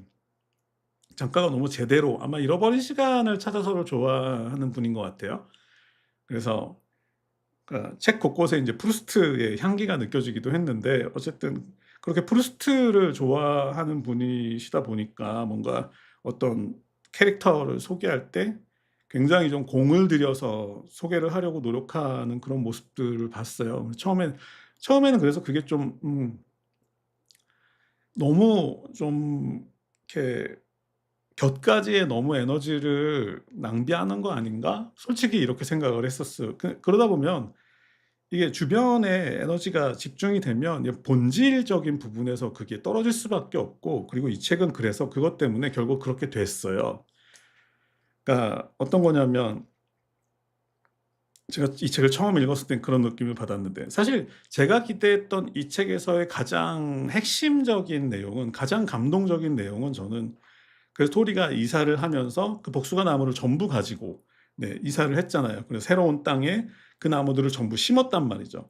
작가가 너무 제대로 아마 잃어버린 시간을 찾아서를 좋아하는 분인 것 같아요. 그래서 책 곳곳에 인제 프루스트의 향기가 느껴지기도 했는데, 어쨌든 그렇게 프루스트를 좋아하는 분이시다 보니까 뭔가 어떤 캐릭터를 소개할 때 굉장히 좀 공을 들여서 소개를 하려고 노력하는 그런 모습들을 봤어요. 처음에는 그래서 그게 좀 너무 좀 이렇게 '곁가지에 너무 에너지를 낭비하는 거 아닌가?' 솔직히 이렇게 생각을 했었어요. 그러다 보면 이게 주변에 에너지가 집중이 되면 이 본질적인 부분에서 그게 떨어질 수밖에 없고, 그리고 이 책은 그래서 그것 때문에 결국 그렇게 됐어요. 그러니까 어떤 거냐면, 제가 이 책을 처음 읽었을 땐 그런 느낌을 받았는데, 사실 제가 기대했던 이 책에서의 가장 핵심적인 내용은, 가장 감동적인 내용은, 저는 그래서 토리가 이사를 하면서 그 복숭아 나무를 전부 가지고, 네, 이사를 했잖아요. 그래서 새로운 땅에 그 나무들을 전부 심었단 말이죠.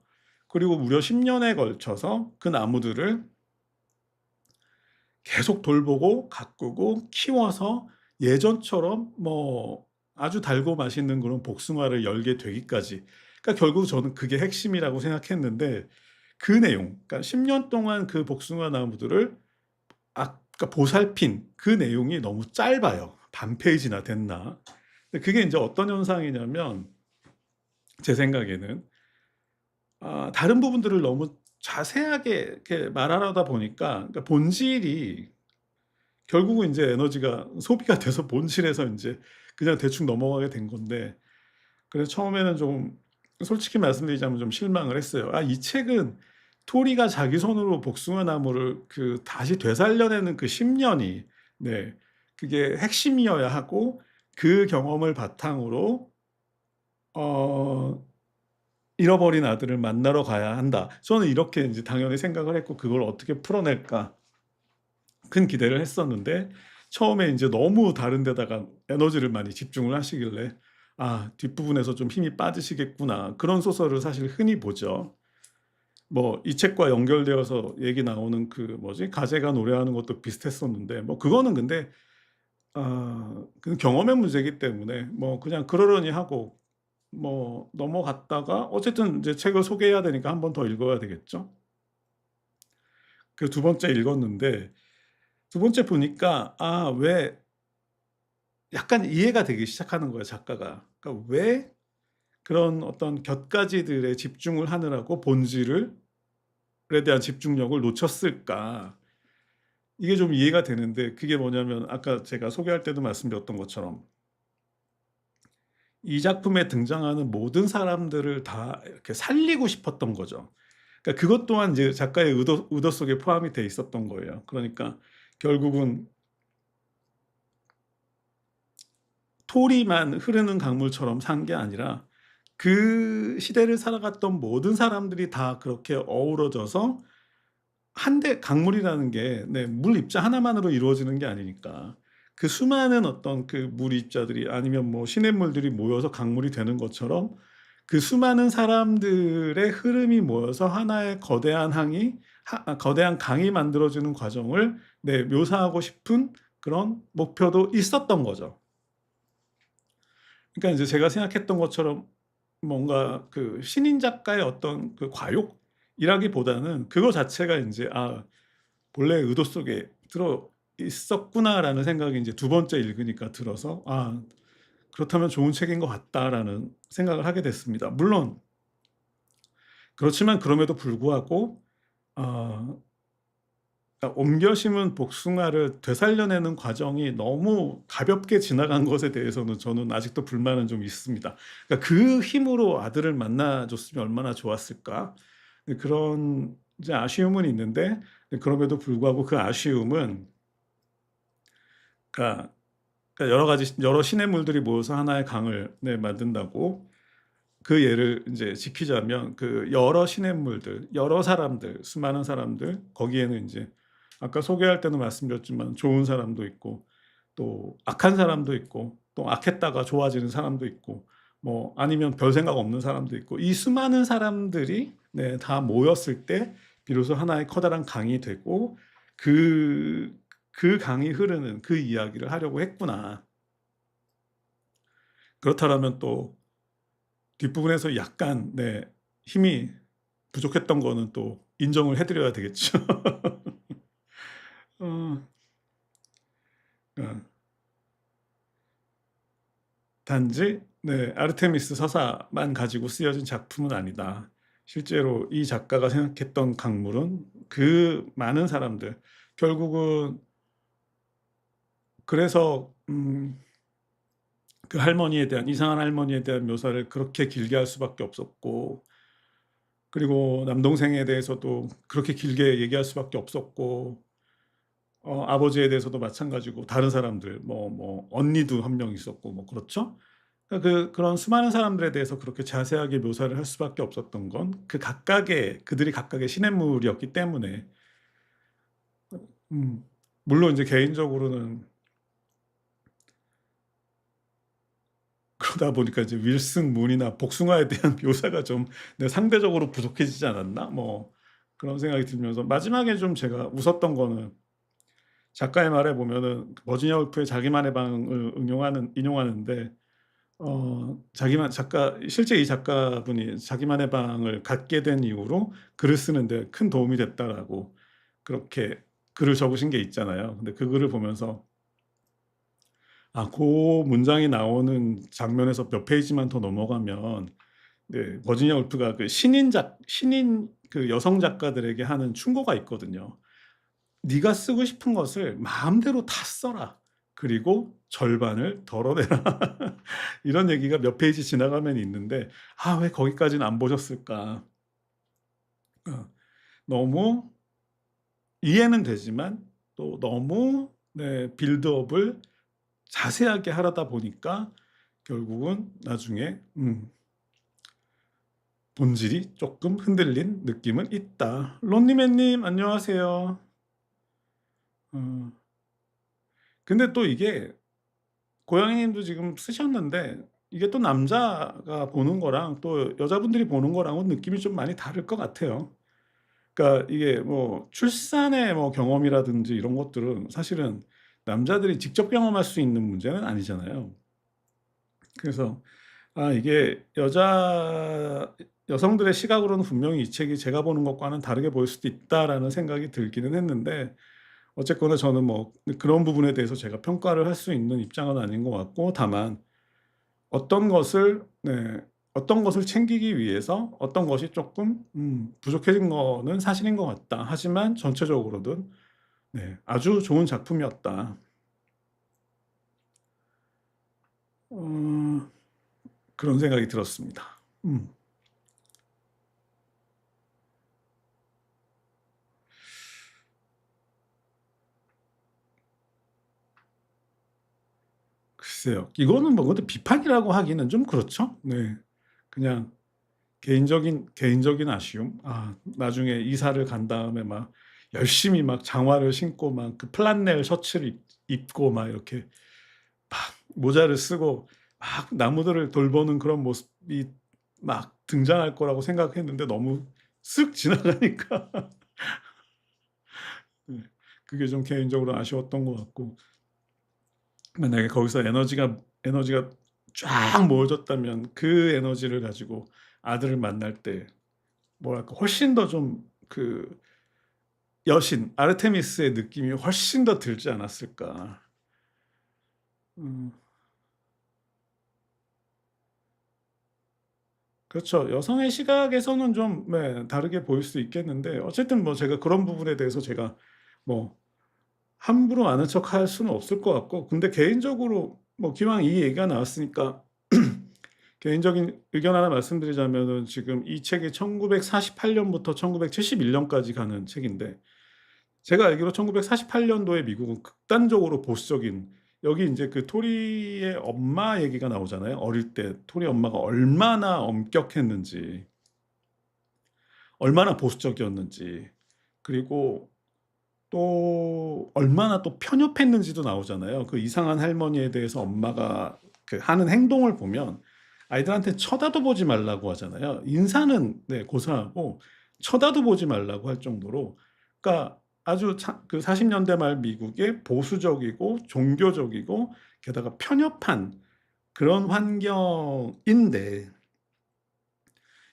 그리고 무려 10 년에 걸쳐서 그 나무들을 계속 돌보고 가꾸고 키워서 예전처럼 뭐 아주 달고 맛있는 그런 복숭아를 열게 되기까지. 그러니까 결국 저는 그게 핵심이라고 생각했는데, 그 내용, 그러니까 10년 동안 그 복숭아 나무들을 그러니까 보살핀 그 내용이 너무 짧아요. 반 페이지나 됐나. 근데 그게 인제 어떤 현상이냐면, 제 생각에는 다른 부분들을 너무 자세하게 이렇게 말하려다 보니까, 그러니까 본질이 결국은 인제 에너지가 소비가 돼서 본질에서 인제 그냥 대충 넘어가게 된 건데, 그래서 처음에는 좀 솔직히 말씀드리자면 좀 실망을 했어요. 이 책은 토리가 자기 손으로 복숭아 나무를 다시 되살려내는 그 10 년이, 네, 그게 핵심이어야 하고, 그 경험을 바탕으로 어 '잃어버린 아들을 만나러 가야 한다.' 저는 이렇게 인제 당연히 생각을 했고, '그걸 어떻게 풀어낼까.' 큰 기대를 했었는데, 처음에 인제 너무 다른 데다가 에너지를 많이 집중을 하시길래 '뒷부분에서 좀 힘이 빠지시겠구나.' 그런 소설을 사실 흔히 보죠. 뭐 이 책과 연결되어서 얘기 나오는 그 뭐지? 가제가 노래하는 것도 비슷했었는데, 뭐 그거는 근데 그 경험의 문제이기 때문에 뭐 그냥 그러려니 하고 뭐 넘어갔다가 어쨌든 이제 책을 소개해야 되니까 한 번 더 읽어야 되겠죠. 그 두 번째 읽었는데 두 번째 보니까 왜 약간 이해가 되기 시작하는 거예요, 작가가. 그러니까 왜 그런 어떤 곁가지들에 집중을 하느라고 본질을 에 대한 집중력을 놓쳤을까. 이게 좀 이해가 되는데 그게 뭐냐면 아까 제가 소개할 때도 말씀드렸던 것처럼 이 작품에 등장하는 모든 사람들을 다 이렇게 살리고 싶었던 거죠. 그러니까 그것 또한 이제 작가의 의도 속에 포함이 돼 있었던 거예요. 그러니까 결국은 토리만 흐르는 강물처럼 산 게 아니라 그 시대를 살아갔던 모든 사람들이 다 그렇게 어우러져서 한데 강물이라는 게 물 입자 하나만으로 이루어지는 게 아니니까 그 수많은 어떤 그 물 입자들이 아니면 뭐 시냇물들이 모여서 강물이 되는 것처럼 그 수많은 사람들의 흐름이 모여서 하나의 거대한 거대한 강이 만들어지는 과정을 묘사하고 싶은 그런 목표도 있었던 거죠. 그러니까 이제 제가 생각했던 것처럼 뭔가 그 신인 작가의 어떤 그 과욕이라기보다는 그거 자체가 인제 '본래 의도 속에 들어 있었구나.'라는 생각이 인제 두 번째 읽으니까 들어서 '그렇다면 좋은 책인 것 같다.'라는 생각을 하게 됐습니다. 물론 그렇지만 그럼에도 불구하고 어 그러니까 옮겨 심은 복숭아를 되살려내는 과정이 너무 가볍게 지나간 것에 대해서는 저는 아직도 불만은 좀 있습니다. 그러니까 '그 힘으로 아들을 만나 줬으면 얼마나 좋았을까.' 그런 이제 아쉬움은 있는데 그럼에도 불구하고 그 아쉬움은 그러니까 여러 가지 여러 시냇물들이 모여서 하나의 강을 만든다고 그 예를 인제 지키자면 그 여러 시냇물들, 여러 사람들, 수많은 사람들 거기에는 인제 아까 소개할 때도 말씀드렸지만 좋은 사람도 있고 또 악한 사람도 있고 또 악했다가 좋아지는 사람도 있고 뭐 아니면 별 생각 없는 사람도 있고 이 수많은 사람들이 다 모였을 때 비로소 하나의 커다란 강이 되고 그 강이 흐르는 그 이야기를 하려고 했구나. 그렇다라면 또 뒷부분에서 약간 힘이 부족했던 거는 또 인정을 해 드려야 되겠죠. 어 어 단지 아르테미스 서사만 가지고 쓰여진 작품은 아니다. 실제로 이 작가가 생각했던 강물은 그 많은 사람들 결국은 그래서 그 할머니에 대한 이상한 할머니에 대한 묘사를 그렇게 길게 할 수밖에 없었고 그리고 남동생에 대해서도 그렇게 길게 얘기할 수밖에 없었고 아버지에 대해서도 마찬가지고 다른 사람들 언니도 한 명 있었고 뭐 그렇죠? 그러니까 그런 수많은 사람들에 대해서 그렇게 자세하게 묘사를 할 수밖에 없었던 건 그들이 각각의 시냇물이었기 때문에 음 물론 인제 개인적으로는 그러다 보니까 이제 윌슨 문이나 복숭아에 대한 묘사가 좀 상대적으로 부족해지지 않았나? 뭐 그런 생각이 들면서 마지막에 좀 제가 웃었던 거는 작가의 말에 보면은 버지니아 울프의 자기만의 방을 인용하는데 실제 이 작가분이 자기만의 방을 갖게 된 이후로 글을 쓰는 데 큰 도움이 됐다라고 그렇게 글을 적으신 게 있잖아요. 근데 그 글을 보면서 고 문장이 나오는 장면에서 몇 페이지만 더 넘어가면 버지니아 울프가 그 신인 그 여성 작가들에게 하는 충고가 있거든요. "네가 쓰고 싶은 것을 마음대로 다 써라. 그리고 절반을 덜어내라." 이런 얘기가 몇 페이지 지나가면 있는데 왜 거기까지는 안 보셨을까. 어 너무 이해는 되지만 또 너무 빌드업을 자세하게 하려다 보니까 결국은 나중에 본질이 쪼끔 흔들린 느낌은 있다. 론리맨님 안녕하세요. 어 근데 또 이게 고양이님도 지금 쓰셨는데 이게 또 남자가 보는 거랑 또 여자분들이 보는 거랑은 느낌이 좀 많이 다를 것 같아요. 그러니까 이게 뭐 출산의 뭐 경험이라든지 이런 것들은 사실은 남자들이 직접 경험할 수 있는 문제는 아니잖아요. 그래서 이게 여성들의 시각으로는 분명히 이 책이 제가 보는 것과는 다르게 보일 수도 있다라는 생각이 들기는 했는데, 어쨌거나 저는 뭐 그런 부분에 대해서 제가 평가를 할 수 있는 입장은 아닌 것 같고, 다만 어떤 것을 네 어떤 것을 챙기기 위해서 어떤 것이 조금 부족해진 거는 사실인 것 같다. 하지만 전체적으로는 아주 좋은 작품이었다. 어 그런 생각이 들었습니다. 음. 글쎄요. 이거는 뭐 근데 비판이라고 하기는 좀 그렇죠. 네. 그냥 개인적인 아쉬움. 나중에 이사를 간 다음에 막 열심히 막 장화를 신고 막 그 플란넬 셔츠를 입고 막 이렇게 막 모자를 쓰고 막 나무들을 돌보는 그런 모습이 막 등장할 거라고 생각했는데 너무 쓱 지나가니까 네 그게 좀 개인적으로 아쉬웠던 것 같고, 만약에 거기서 에너지가 쫙 모아졌다면 그 에너지를 가지고 아들을 만날 때 뭐랄까 훨씬 더 좀 그 여신 아르테미스의 느낌이 훨씬 더 들지 않았을까. 음 그렇죠. 여성의 시각에서는 좀 다르게 보일 수 있겠는데, 어쨌든 뭐 제가 그런 부분에 대해서 제가 뭐 함부로 아는 척할 수는 없을 것 같고, 근데 개인적으로 뭐 기왕 이 얘기가 나왔으니까 개인적인 의견 하나 말씀드리자면은, 지금 이 책이 1948 년부터 1971 년까지 가는 책인데, 제가 알기로 1948 년도에 미국은 극단적으로 보수적인, 여기 인제 그 토리의 엄마 얘기가 나오잖아요. 어릴 때 토리 엄마가 얼마나 엄격했는지, 얼마나 보수적이었는지, 그리고 또 얼마나 또 편협했는지도 나오잖아요. 그 이상한 할머니에 대해서 엄마가 그 하는 행동을 보면 아이들한테 쳐다도 보지 말라고 하잖아요. 인사는 고사하고 쳐다도 보지 말라고 할 정도로, 그러니까 아주 그 40 년대 말 미국의 보수적이고 종교적이고 게다가 편협한 그런 환경인데,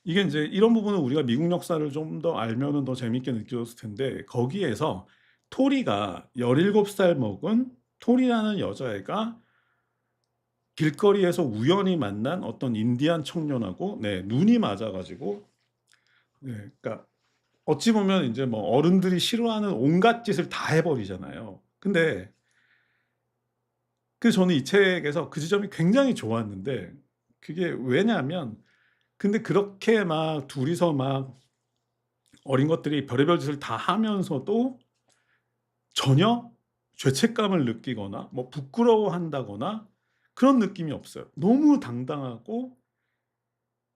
이게 인제 이런 부분은 우리가 미국 역사를 좀 더 알면은 더 재밌게 느껴졌을 텐데, 거기에서 토리가 17살 먹은 토리라는 여자애가 길거리에서 우연히 만난 어떤 인디안 청년하고 눈이 맞아 가지고, 그러니까 어찌 보면 인제 뭐 어른들이 싫어하는 온갖 짓을 다 해 버리잖아요. 근데 저는 이 책에서 그 지점이 굉장히 좋았는데, 그게 왜냐하면, 근데 그렇게 막 둘이서 막 어린 것들이 별의별 짓을 다 하면서도 전혀 죄책감을 느끼거나 뭐 부끄러워한다거나 그런 느낌이 없어요. 너무 당당하고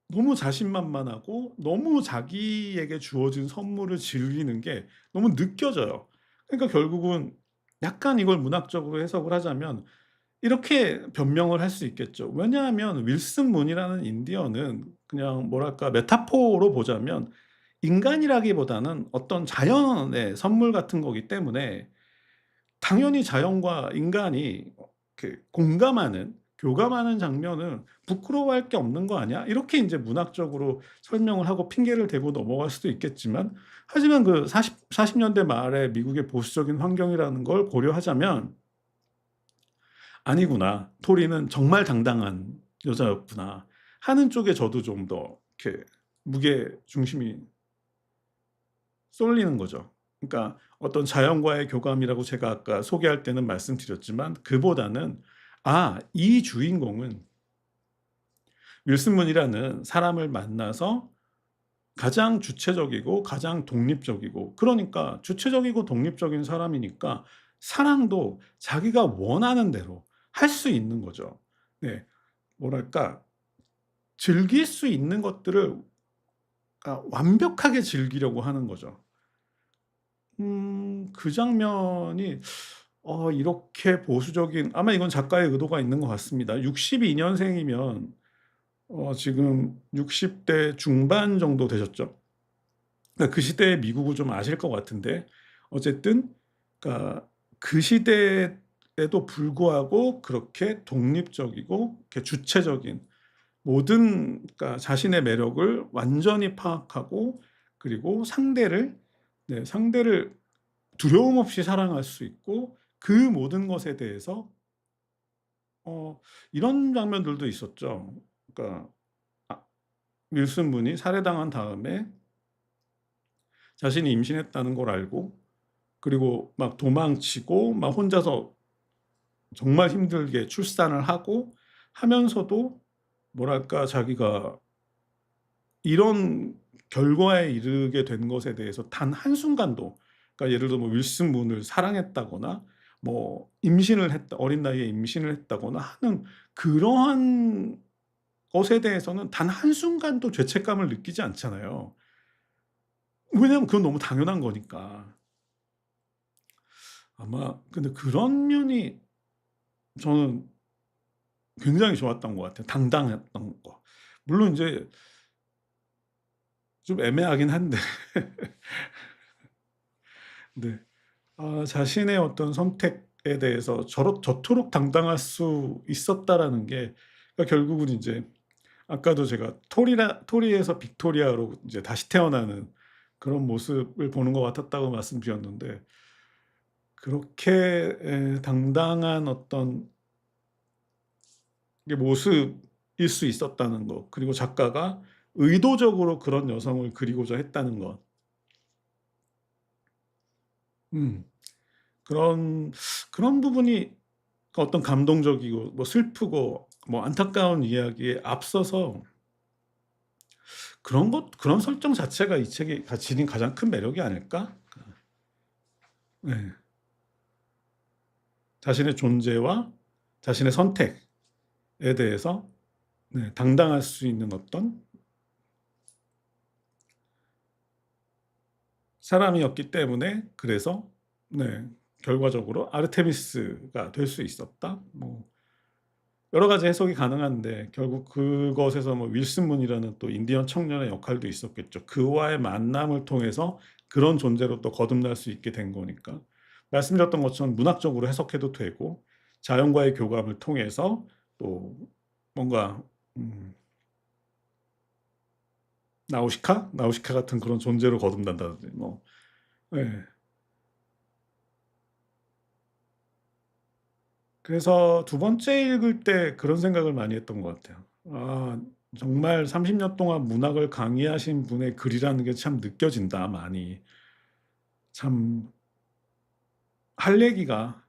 너무 자신만만하고 너무 자기에게 주어진 선물을 즐기는 게 너무 느껴져요. 그러니까 결국은 약간 이걸 문학적으로 해석을 하자면 이렇게 변명을 할 수 있겠죠. 왜냐하면 윌슨 문이라는 인디언은 그냥 뭐랄까 메타포로 보자면 인간이라기보다는 어떤 자연의 선물 같은 거기 때문에, 당연히 자연과 인간이 공감하는 교감하는 장면은 '부끄러워할 게 없는 거 아니야?' 이렇게 인제 문학적으로 설명을 하고 핑계를 대고 넘어갈 수도 있겠지만, 하지만 그 40 년대 말의 미국의 보수적인 환경이라는 걸 고려하자면 '아니구나. 토리는 정말 당당한 여자였구나.' 하는 쪽에 저도 좀 더 이렇게 무게 중심이 쏠리는 거죠. 그러니까 어떤 자연과의 교감이라고 제가 아까 소개할 때는 말씀드렸지만, 그보다는 이 주인공은 윌슨 문이라는 사람을 만나서 가장 주체적이고 가장 독립적이고, 그러니까 주체적이고 독립적인 사람이니까 사랑도 자기가 원하는 대로 할 수 있는 거죠. 뭐랄까 즐길 수 있는 것들을 완벽하게 즐기려고 하는 거죠. 그 장면이 이렇게 보수적인, 아마 이건 작가의 의도가 있는 것 같습니다. 62 년생이면 지금 60대 중반 정도 되셨죠. 그러니까 그 시대의 미국을 좀 아실 것 같은데, 어쨌든 그러니까 그 시대에 에도 불구하고 그렇게 독립적이고 이렇게 주체적인 모든, 그러니까 자신의 매력을 완전히 파악하고, 그리고 상대를 두려움 없이 사랑할 수 있고, 그 모든 것에 대해서 어 이런 장면들도 있었죠. 그러니까 아 윌슨 군이 살해당한 다음에 자신이 임신했다는 걸 알고, 그리고 막 도망치고 막 혼자서 정말 힘들게 출산을 하고 하면서도, 뭐랄까, 자기가 이런 결과에 이르게 된 것에 대해서 단 한순간도, 그러니까 예를 들어 뭐 윌슨 문을 사랑했다거나 뭐 임신을 했다 어린 나이에 임신을 했다거나 하는 그러한 것에 대해서는 단 한순간도 죄책감을 느끼지 않잖아요. 왜냐하면 그건 너무 당연한 거니까. 아마 근데 그런 면이 저는 굉장히 좋았던 것 같아요, 당당했던 거. 물론 인제 좀 애매하긴 한데 네. 자신의 어떤 선택에 대해서 저토록 당당할 수 있었다라는 게, 그러니까 결국은 인제 아까도 제가 토리에서 빅토리아로 이제 다시 태어나는 그런 모습을 보는 것 같았다고 말씀드렸는데, 그렇게 당당한 어떤 게 모습일 수 있었다는 것, 그리고 작가가 의도적으로 그런 여성을 그리고자 했다는 것. 음. 그런 그런 부분이 어떤 감동적이고 뭐 슬프고 뭐 안타까운 이야기에 앞서서, 그런 설정 자체가 이 책이 지닌 가장 큰 매력이 아닐까? 네. 자신의 존재와 자신의 선택에 대해서 당당할 수 있는 어떤 사람이었기 때문에, 그래서 네 결과적으로 아르테미스가 될 수 있었다. 뭐 여러 가지 해석이 가능한데, 결국 그것에서 뭐 윌슨 문이라는 또 인디언 청년의 역할도 있었겠죠. 그와의 만남을 통해서 그런 존재로 또 거듭날 수 있게 된 거니까. 말씀드렸던 것처럼 문학적으로 해석해도 되고, 자연과의 교감을 통해서 또 뭔가 음 나우시카 같은 그런 존재로 거듭난다든지 뭐. 예. 그래서 두 번째 읽을 때 그런 생각을 많이 했던 것 같아요. 정말 30년 동안 문학을 강의하신 분의 글이라는 게 참 느껴진다, 많이. 참 할 얘기가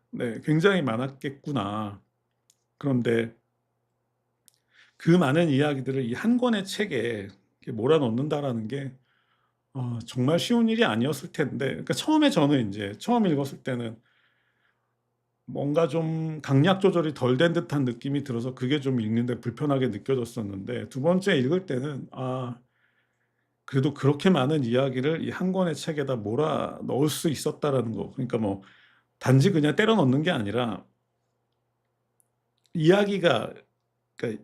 굉장히 많았겠구나. 그런데 그 많은 이야기들을 이 한 권의 책에 이렇게 몰아넣는다라는 게 정말 쉬운 일이 아니었을 텐데, 그러니까 처음에 저는 인제 처음 읽었을 때는 뭔가 좀 강약 조절이 덜 된 듯한 느낌이 들어서 그게 좀 읽는데 불편하게 느껴졌었는데, 두 번째 읽을 때는 그래도 그렇게 많은 이야기를 이 한 권의 책에다 몰아 넣을 수 있었다라는 거. 그러니까 뭐 단지 그냥 때려 넣는 게 아니라 이야기가, 그러니까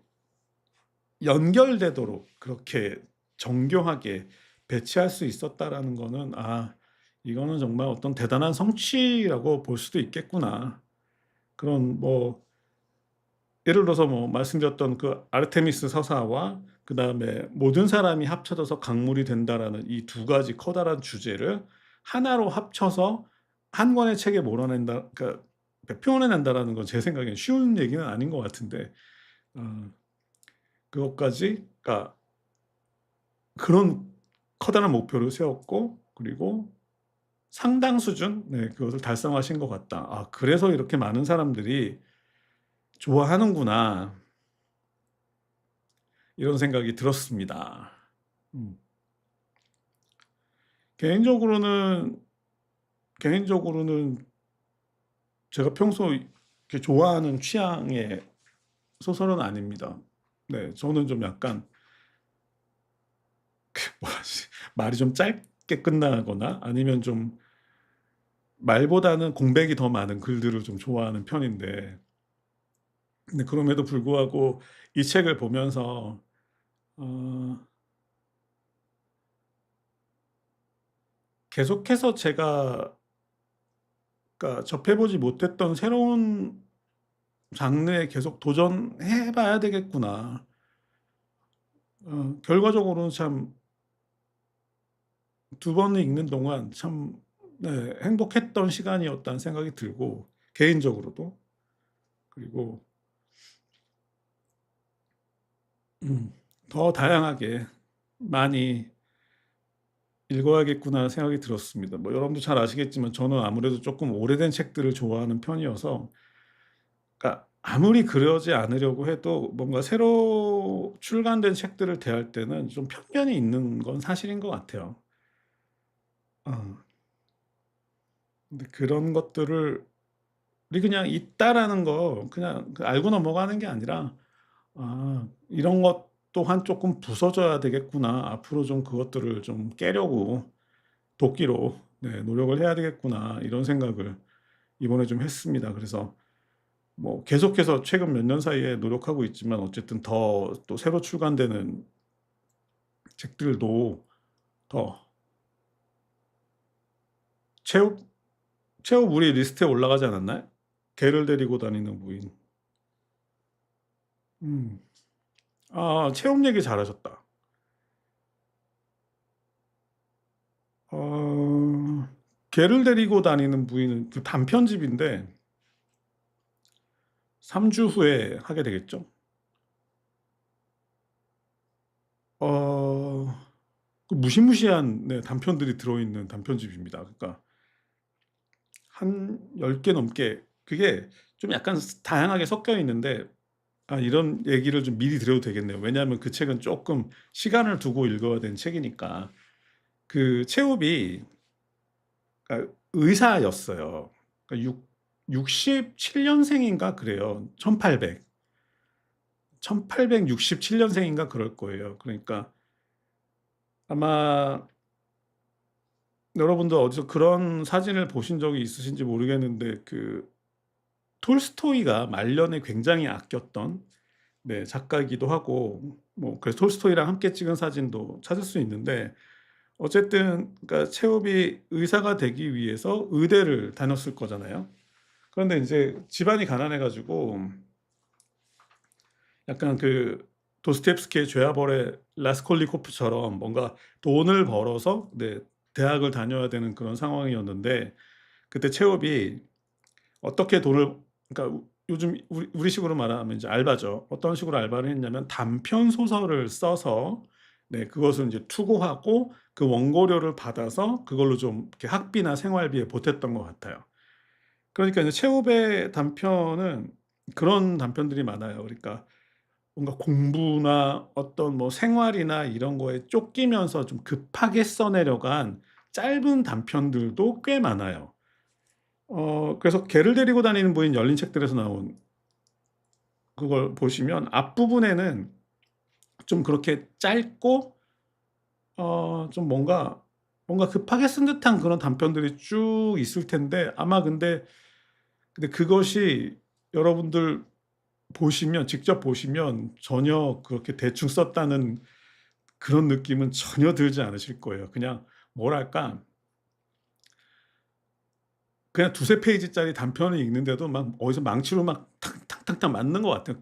연결되도록 그렇게 정교하게 배치할 수 있었다라는 거는, '이거는 정말 어떤 대단한 성취라고 볼 수도 있겠구나.' 그런 뭐 예를 들어서 뭐 말씀드렸던 그 아르테미스 서사와 그다음에 모든 사람이 합쳐져서 강물이 된다라는 이 두 가지 커다란 주제를 하나로 합쳐서 한 권의 책에 몰아낸다, 그러니까 표현해 낸다라는 건 제 생각엔 쉬운 얘기는 아닌 것 같은데, 어 그것까지, 그러니까 그런 커다란 목표를 세웠고, 그리고 상당 수준 그것을 달성하신 것 같다. '그래서 이렇게 많은 사람들이 좋아하는구나.' 이런 생각이 들었습니다. 음. 개인적으로는 개인적으로는 제가 평소 이렇게 좋아하는 취향의 소설은 아닙니다. 네. 저는 좀 약간 뭐라지, 말이 좀 짧게 끝나거나 아니면 좀 말보다는 공백이 더 많은 글들을 좀 좋아하는 편인데, 근데 그럼에도 불구하고 이 책을 보면서 어 계속해서 제가 그러니까 접해보지 못했던 새로운 장르에 계속 도전해 봐야 되겠구나. 결과적으로는 참 두 번을 읽는 동안 참 네 행복했던 시간이었다는 생각이 들고 개인적으로도. 그리고 음 '더 다양하게 많이 읽어야겠구나.' 생각이 들었습니다. 뭐 여러분도 잘 아시겠지만 저는 아무래도 쪼끔 오래된 책들을 좋아하는 편이어서 그러니까 아무리 그러지 않으려고 해도 뭔가 새로 출간된 책들을 대할 때는 좀 편견이 있는 건 사실인 것 같아요. 어 근데 그런 것들을 우리 그냥 있다라는 거 그냥 알고 넘어가는 게 아니라 '아 이런 것 또한 쪼끔 부서져야 되겠구나. 앞으로 좀 그것들을 좀 깨려고 도끼로 네 노력을 해야 되겠구나.' 이런 생각을 이번에 좀 했습니다. 그래서 뭐 계속해서 최근 몇 년 사이에 노력하고 있지만 어쨌든 더 또 새로 출간되는 책들도 더 체육 체육 우리 리스트에 올라가지 않았나요? 개를 데리고 다니는 부인. 음. 아 체험 얘기 잘하셨다. 어 개를 데리고 다니는 부인은 그 단편집인데 3주 후에 하게 되겠죠? 어 그 무시무시한 네 단편들이 들어있는 단편집입니다. 그러니까 한 10개 넘게 그게 좀 약간 다양하게 섞여 있는데 아 이런 얘기를 좀 미리 드려도 되겠네요. 왜냐하면 그 책은 쪼끔 시간을 두고 읽어야 되는 책이니까. 그 최후비 그러니까 의사였어요. 그러니까 67 년생인가 그래요. 1867 년생인가 그럴 거예요. 그러니까 아마 여러분도 어디서 그런 사진을 보신 적이 있으신지 모르겠는데 그 톨스토이가 말년에 굉장히 아꼈던 네 작가이기도 하고 뭐 그래서 톨스토이랑 함께 찍은 사진도 찾을 수 있는데 어쨌든 그러니까 체홉이 의사가 되기 위해서 의대를 다녔을 거잖아요. 그런데 인제 집안이 가난해 가지고 약간 그 도스토옙스키의 죄와벌의 라스콜리코프처럼 뭔가 돈을 벌어서 네 대학을 다녀야 되는 그런 상황이었는데 그때 체홉이 어떻게 돈을 그러니까 요즘 우리식으로 말하면 이제 알바죠. 어떤 식으로 알바를 했냐면 단편 소설을 써서 네 그것을 인제 투고하고 그 원고료를 받아서 그걸로 좀 이렇게 학비나 생활비에 보탰던 것 같아요. 그러니까 이제 체홉의 단편은 그런 단편들이 많아요. 그러니까 뭔가 공부나 어떤 뭐 생활이나 이런 거에 쫓기면서 좀 급하게 써내려간 짧은 단편들도 꽤 많아요. 그래서 개를 데리고 다니는 부인 열린 책들에서 나온 그걸 보시면 앞부분에는 좀 그렇게 짧고 좀 뭔가 급하게 쓴 듯한 그런 단편들이 쭉 있을 텐데 아마 근데 그것이 여러분들 보시면 직접 보시면 전혀 그렇게 대충 썼다는 그런 느낌은 전혀 들지 않으실 거예요. 그냥 뭐랄까 그냥 두세 페이지짜리 단편을 읽는데도 막 어디서 망치로 막 탁탁탁탁 맞는 것 같아요.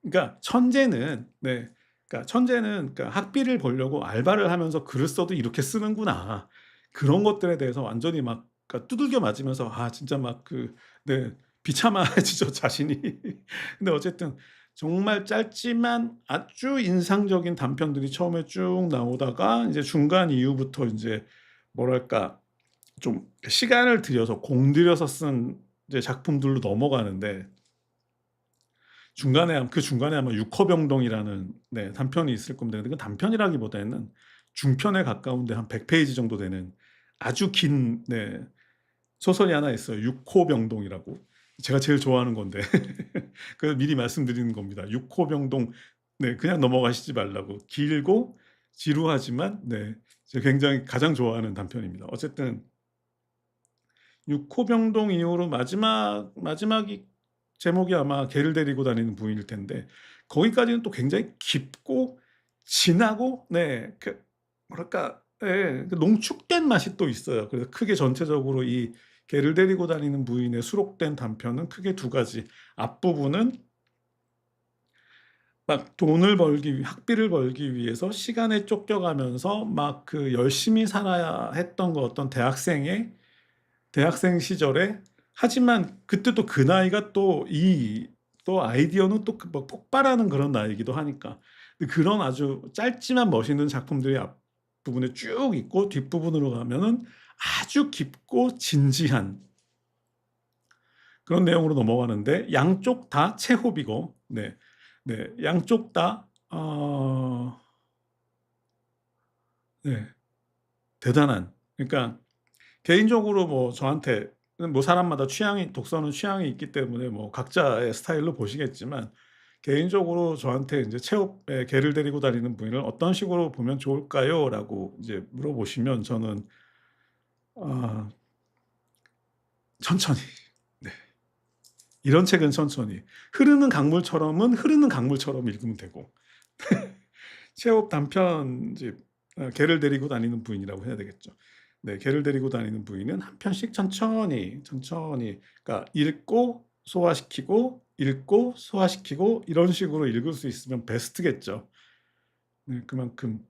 그러니까 천재는 네 그러니까 천재는 그러니까 학비를 벌려고 알바를 하면서 글을 써도 이렇게 쓰는구나. 그런 것들에 대해서 완전히 막 그러니까 두들겨 맞으면서 아 진짜 막 네 비참해지죠 자신이. 근데 어쨌든 정말 짧지만 아주 인상적인 단편들이 처음에 쭉 나오다가 이제 중간 이후부터 인제 뭐랄까 좀 시간을 들여서 공들여서 쓴 이제 작품들로 넘어가는데 중간에 아마 육허병동이라는 네 단편이 있을 겁니다. 근데 그건 단편이라기보다는 중편에 가까운데 한 100 페이지 정도 되는 아주 긴 네 소설이 하나 있어요. 육호병동이라고. 제가 제일 좋아하는 건데 그래서 미리 말씀드리는 겁니다. 육호병동 네 그냥 넘어가시지 말라고. 길고 지루하지만 네 제가 굉장히 가장 좋아하는 단편입니다. 어쨌든 육호병동 이후로 마지막이 제목이 아마 개를 데리고 다니는 부인일 텐데 거기까지는 또 굉장히 깊고 진하고 네 뭐랄까 예 그 농축된 맛이 또 있어요. 그래서 크게 전체적으로 이 개를 데리고 다니는 부인에 수록된 단편은 크게 두 가지. 앞부분은 막 돈을 벌기 위 학비를 벌기 위해서 시간에 쫓겨가면서 막 그 열심히 살아야 했던 거 어떤 대학생 시절에, 하지만 그때 또 그 나이가 또 아이디어는 또 그 뭐 폭발하는 그런 나이이기도 하니까. 그런 아주 짧지만 멋있는 작품들이 앞부분에 쭉 있고, 뒷부분으로 가면은 아주 깊고 진지한 그런 내용으로 넘어가는데, 양쪽 다 체홉이고, 네. 네. 양쪽 다 네. 대단한, 그러니까 개인적으로 뭐 저한테는 뭐 사람마다 독서는 취향이 있기 때문에 뭐 각자의 스타일로 보시겠지만, 개인적으로 저한테 이제 체육에 개를 데리고 다니는 부인을 어떤 식으로 보면 좋을까요?"라고 이제 물어보시면, 저는 아 천천히. 네. 이런 책은 천천히. 흐르는 강물처럼 읽으면 되고. 체육 단편집, 개를 데리고 다니는 부인이라고 해야 되겠죠. 네, 개를 데리고 다니는 부인은 한 편씩 천천히, 그러니까 읽고 소화시키고 이런 식으로 읽을 수 있으면 베스트겠죠. 네, 그만큼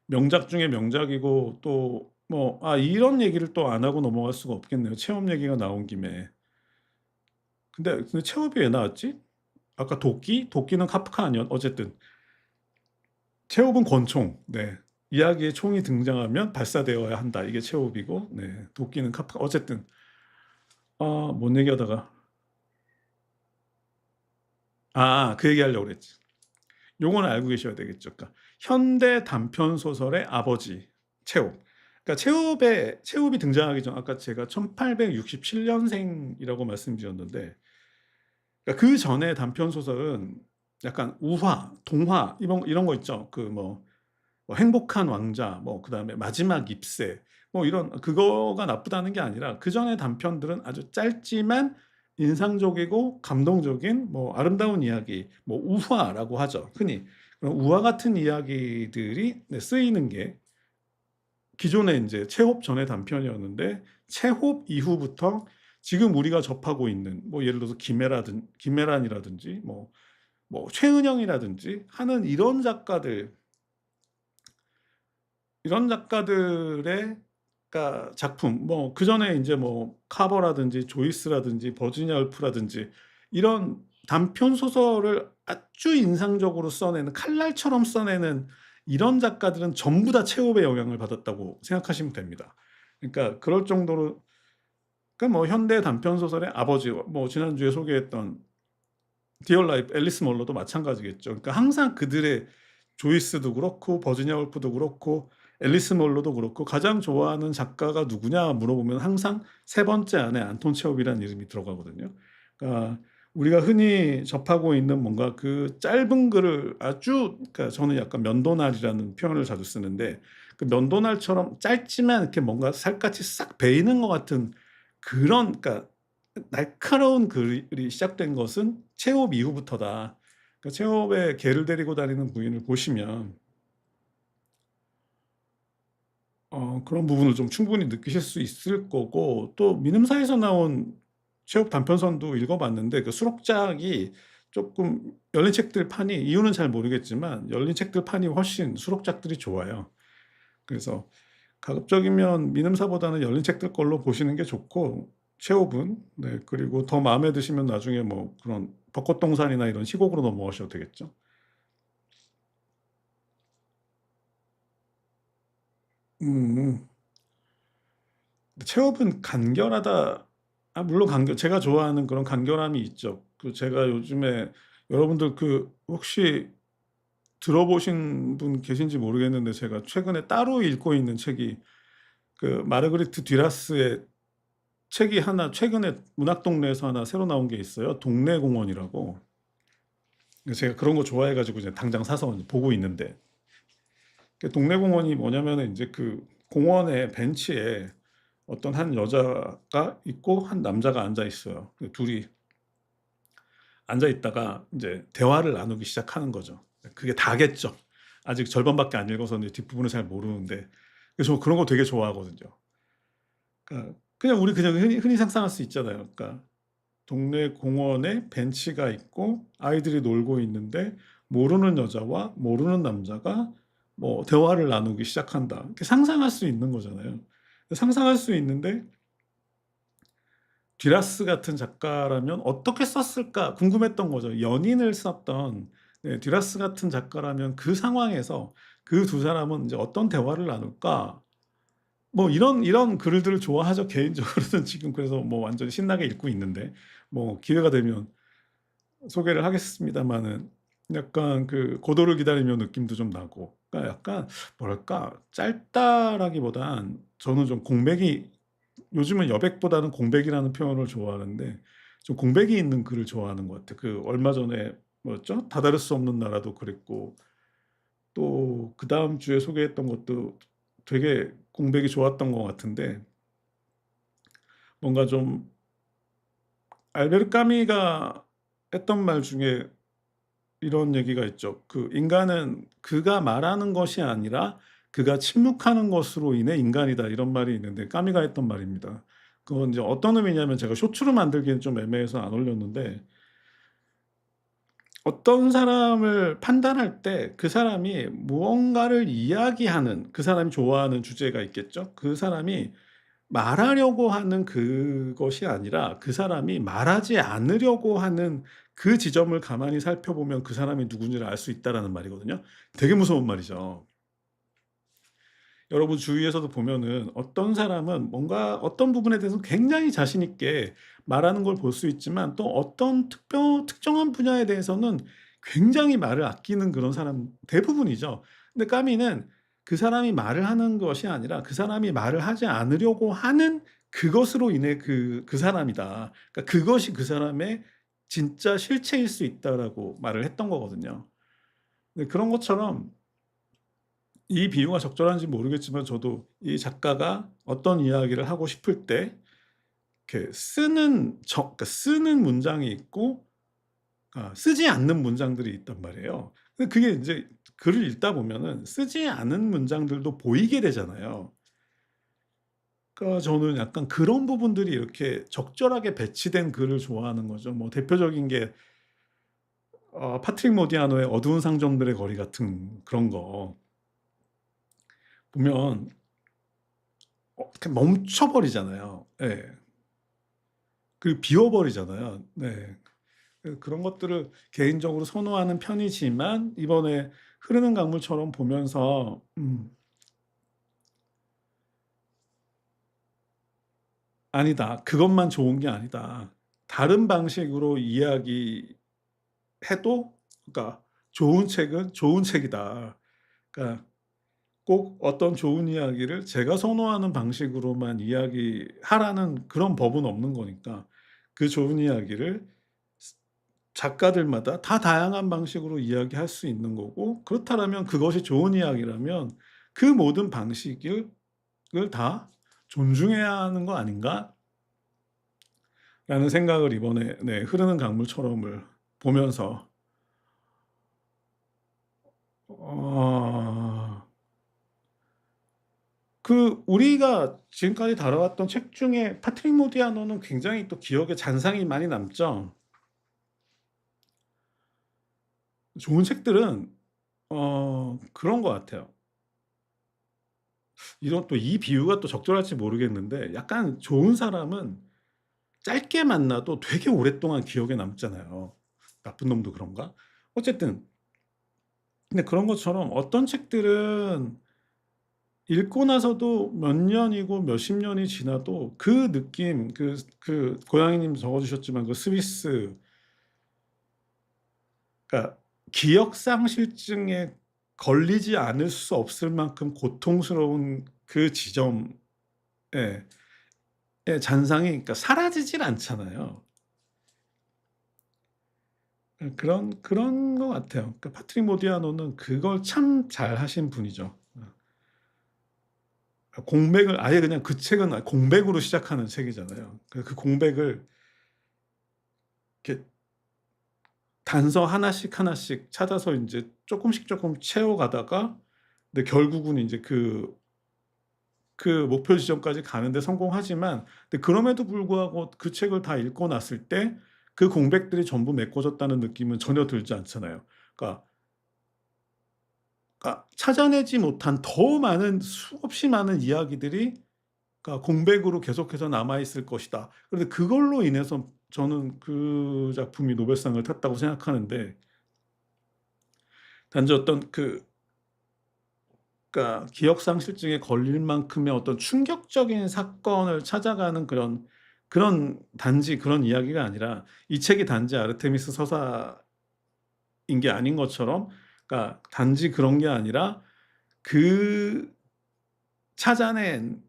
명작 중에 명작이고, 또 뭐 이런 얘기를 또 안 하고 넘어갈 수가 없겠네요. 체험 얘기가 나온 김에. 근데 체험이 왜 나왔지? 아까 도끼? 도끼는 카프카 아니었 어쨌든 체홉은 권총. 네. 이야기에 총이 등장하면 발사되어야 한다. 이게 체홉이고, 네. 도끼는 카프카. 어쨌든 뭔 얘기하다가 그 얘기하려고 그랬지. 요거는 알고 계셔야 되겠죠. 그러니까 현대 단편 소설의 아버지 체홉. 그러니까 체홉이 등장하기 전, 아까 제가 1867년생이라고 말씀드렸는데, 그러니까 그 전에 단편 소설은 약간 우화, 동화 이런 거 있죠. 그 뭐 행복한 왕자, 뭐 그다음에 마지막 잎새, 뭐 이런, 그거가 나쁘다는 게 아니라 그 전에 단편들은 아주 짧지만 인상적이고 감동적인 뭐 아름다운 이야기, 뭐 우화라고 하죠, 흔히. 그런 우화 같은 이야기들이 쓰이는 게 기존에 이제 체홉 전의 단편이었는데, 체홉 이후부터 지금 우리가 접하고 있는 뭐 예를 들어서 김애란이라든지 뭐 최은영이라든지 하는 이런 작가들의 그러니까 작품, 뭐 그전에 인제 뭐 카버라든지 조이스라든지 버지니아 울프라든지 이런 단편 소설을 아주 인상적으로 써내는, 칼날처럼 써내는 이런 작가들은 전부 다 체홉의 영향을 받았다고 생각하시면 됩니다. 그러니까 그럴 정도로, 그러니까 뭐 현대 단편 소설의 아버지, 뭐 지난주에 소개했던 디어 라이프 앨리스 멀로도 마찬가지겠죠. 그러니까 항상 그들의, 조이스도 그렇고 버지니아 울프도 그렇고 앨리스 멀로도 그렇고, 가장 좋아하는 작가가 누구냐 물어보면 항상 세 번째 안에 안톤 체홉이라는 이름이 들어가거든요. 그러니까 우리가 흔히 접하고 있는 뭔가 그 짧은 글을 아주, 그러니까 저는 약간 면도날이라는 표현을 자주 쓰는데, 그 면도날처럼 짧지만 이렇게 뭔가 살갗이 싹 베이는 것 같은 그런, 그러니까 날카로운 글이 시작된 것은 체홉 이후부터다. 그러니까 체홉의 개를 데리고 다니는 부인을 보시면 그런 부분을 좀 충분히 느끼실 수 있을 거고, 또 미음사에서 나온 체홉 단편선도 읽어봤는데, 그 수록작이 조금 열린 책들 판이, 이유는 잘 모르겠지만 열린 책들 판이 훨씬 수록작들이 좋아요. 그래서 가급적이면 민음사보다는 열린 책들 걸로 보시는 게 좋고, 체홉은, 네, 그리고 더 마음에 드시면 나중에 뭐 그런 벚꽃동산이나 이런 시곡으로 넘어가셔도 되겠죠. 음. 체홉은 간결하다. 물론 제가 좋아하는 그런 간결함이 있죠. 제가 요즘에, 여러분들 혹시 들어보신 분 계신지 모르겠는데, 제가 최근에 따로 읽고 있는 책이 그 마르그리트 듀라스의 책이 하나, 최근에 문학동네에서 하나 새로 나온 게 있어요. 동네공원이라고. 제가 그런 거 좋아해 가지고 이제 당장 사서 이제 보고 있는데, 그 동네공원이 뭐냐면은 이제 그 공원의 벤치에 어떤 한 여자가 있고 한 남자가 앉아 있어요. 그 둘이 앉아 있다가 이제 대화를 나누기 시작하는 거죠. 그게 다겠죠. 아직 절반밖에 안 읽어서 이제 뒷부분을 잘 모르는데, 그래서 저 그런 거 되게 좋아하거든요. 그러니까 그냥 우리 그냥 흔히 상상할 수 있잖아요. 그러니까 동네 공원에 벤치가 있고 아이들이 놀고 있는데 모르는 여자와 모르는 남자가 뭐 대화를 나누기 시작한다. 이렇게 상상할 수 있는 거잖아요. 상상할 수 있는데 듀라스 같은 작가라면 어떻게 썼을까 궁금했던 거죠. 연인을 썼던 듀라스 같은 작가라면 그 상황에서 그 두 사람은 이제 어떤 대화를 나눌까? 뭐 이런 글들을 좋아하죠. 개인적으로는 지금 그래서 뭐 완전히 신나게 읽고 있는데 뭐 기회가 되면 소개를 하겠습니다마는 약간 그 고도를 기다리며 느낌도 좀 나고 그러니까 약간 뭐랄까 짧다라기보단 저는 좀 공백이 요즘은 여백보다는 공백이라는 표현을 좋아하는데 좀 공백이 있는 글을 좋아하는 것 같아요. 그 얼마 전에 뭐였죠? 다다를 수 없는 나라도 그랬고 또 그다음 주에 소개했던 것도 되게 공백이 좋았던 것 같은데 뭔가 좀 알베르 까미가 했던 말 중에 이런 얘기가 있죠. 그 "인간은 그가 말하는 것이 아니라 그가 침묵하는 것으로 인해 인간이다." 이런 말이 있는데 까미가 했던 말입니다. 그건 이제 어떤 의미냐면 제가 쇼츠로 만들기는 좀 애매해서 안 올렸는데 어떤 사람을 판단할 때 그 사람이 무언가를 이야기하는 그 사람이 좋아하는 주제가 있겠죠. 그 사람이 말하려고 하는 그것이 아니라 그 사람이 말하지 않으려고 하는 그 지점을 가만히 살펴보면 그 사람이 누군지를 알 수 있다라는 말이거든요. 되게 무서운 말이죠. 여러분 주위에서도 보면은 어떤 사람은 뭔가 어떤 부분에 대해서 굉장히 자신 있게 말하는 걸 볼 수 있지만 또 어떤 특정한 분야에 대해서는 굉장히 말을 아끼는 그런 사람 대부분이죠. 근데 까미는 그 사람이 말을 하는 것이 아니라 그 사람이 말을 하지 않으려고 하는 그것으로 인해 그 사람이다. 그러니까 그것이 그 사람의 진짜 실체일 수 있다라고 말을 했던 거거든요. 근데 그런 것처럼 이 비유가 적절한지 모르겠지만 저도 이 작가가 어떤 이야기를 하고 싶을 때 이렇게 그러니까 쓰는 문장이 있고 쓰지 않는 문장들이 있단 말이에요. 근데 그게 인제 글을 읽다 보면은 쓰지 않은 문장들도 보이게 되잖아요. 그러니까 저는 약간 그런 부분들이 이렇게 적절하게 배치된 글을 좋아하는 거죠. 뭐 대표적인 게 파트릭 모디아노의 어두운 상점들의 거리 같은 그런 거 보면 그냥 멈춰 버리잖아요. 예. 그리고 비워 버리잖아요. 네. 그런 것들을 개인적으로 선호하는 편이지만 이번에 흐르는 강물처럼 보면서 '아니다. 그것만 좋은 게 아니다. 다른 방식으로 이야기해도 그러니까 좋은 책은 좋은 책이다.' 그러니까 꼭 어떤 좋은 이야기를 제가 선호하는 방식으로만 이야기하라는 그런 법은 없는 거니까 그 좋은 이야기를 작가들마다 다 다양한 방식으로 이야기할 수 있는 거고 그렇다라면 그것이 좋은 이야기라면 그 모든 방식을 다 존중해야 하는 거 아닌가?'라는 생각을 이번에 흐르는 강물처럼을 보면서 어 우리가 지금까지 다뤄왔던 책 중에 파트릭 모디아노는 굉장히 또 기억에 잔상이 많이 남죠. 좋은 책들은 그런 것 같아요. 이런 또 이 비유가 또 적절할지 모르겠는데 약간 좋은 사람은 짧게 만나도 되게 오랫동안 기억에 남잖아요. 나쁜 놈도 그런가? 어쨌든 근데 그런 것처럼 어떤 책들은 읽고 나서도 몇 년이고 몇십 년이 지나도 그 느낌 고양이님 적어 주셨지만 그 스위스 그러니까 기억상실증에 걸리지 않을 수 없을 만큼 고통스러운 그 지점에 잔상이 그러니까 사라지질 않잖아요. 그런 것 같아요. 그러니까 파트릭 모디아노는 그걸 참 잘하신 분이죠. 공백을 아예 그냥 그 책은 공백으로 시작하는 책이잖아요. 그 공백을 이렇게 단서 하나씩 하나씩 찾아서 인제 쪼끔씩 쪼끔 채워가다가 근데 결국은 인제 그 목표 지점까지 가는데 성공하지만, 근데 그럼에도 불구하고 그 책을 다 읽고 났을 때 그 공백들이 전부 메꿔졌다는 느낌은 전혀 들지 않잖아요. 그러니까 찾아내지 못한 더 많은, 수없이 많은 이야기들이 공백으로 계속해서 남아 있을 것이다. 그런데 그걸로 인해서 저는 그 작품이 노벨상을 탔다고 생각하는데, 단지 어떤 기억상실증에 걸릴 만큼의 어떤 충격적인 사건을 찾아가는 그런 단지 그런 이야기가 아니라, 이 책이 단지 아르테미스 서사인 게 아닌 것처럼, 단지 그런 게 아니라 그 찾아낸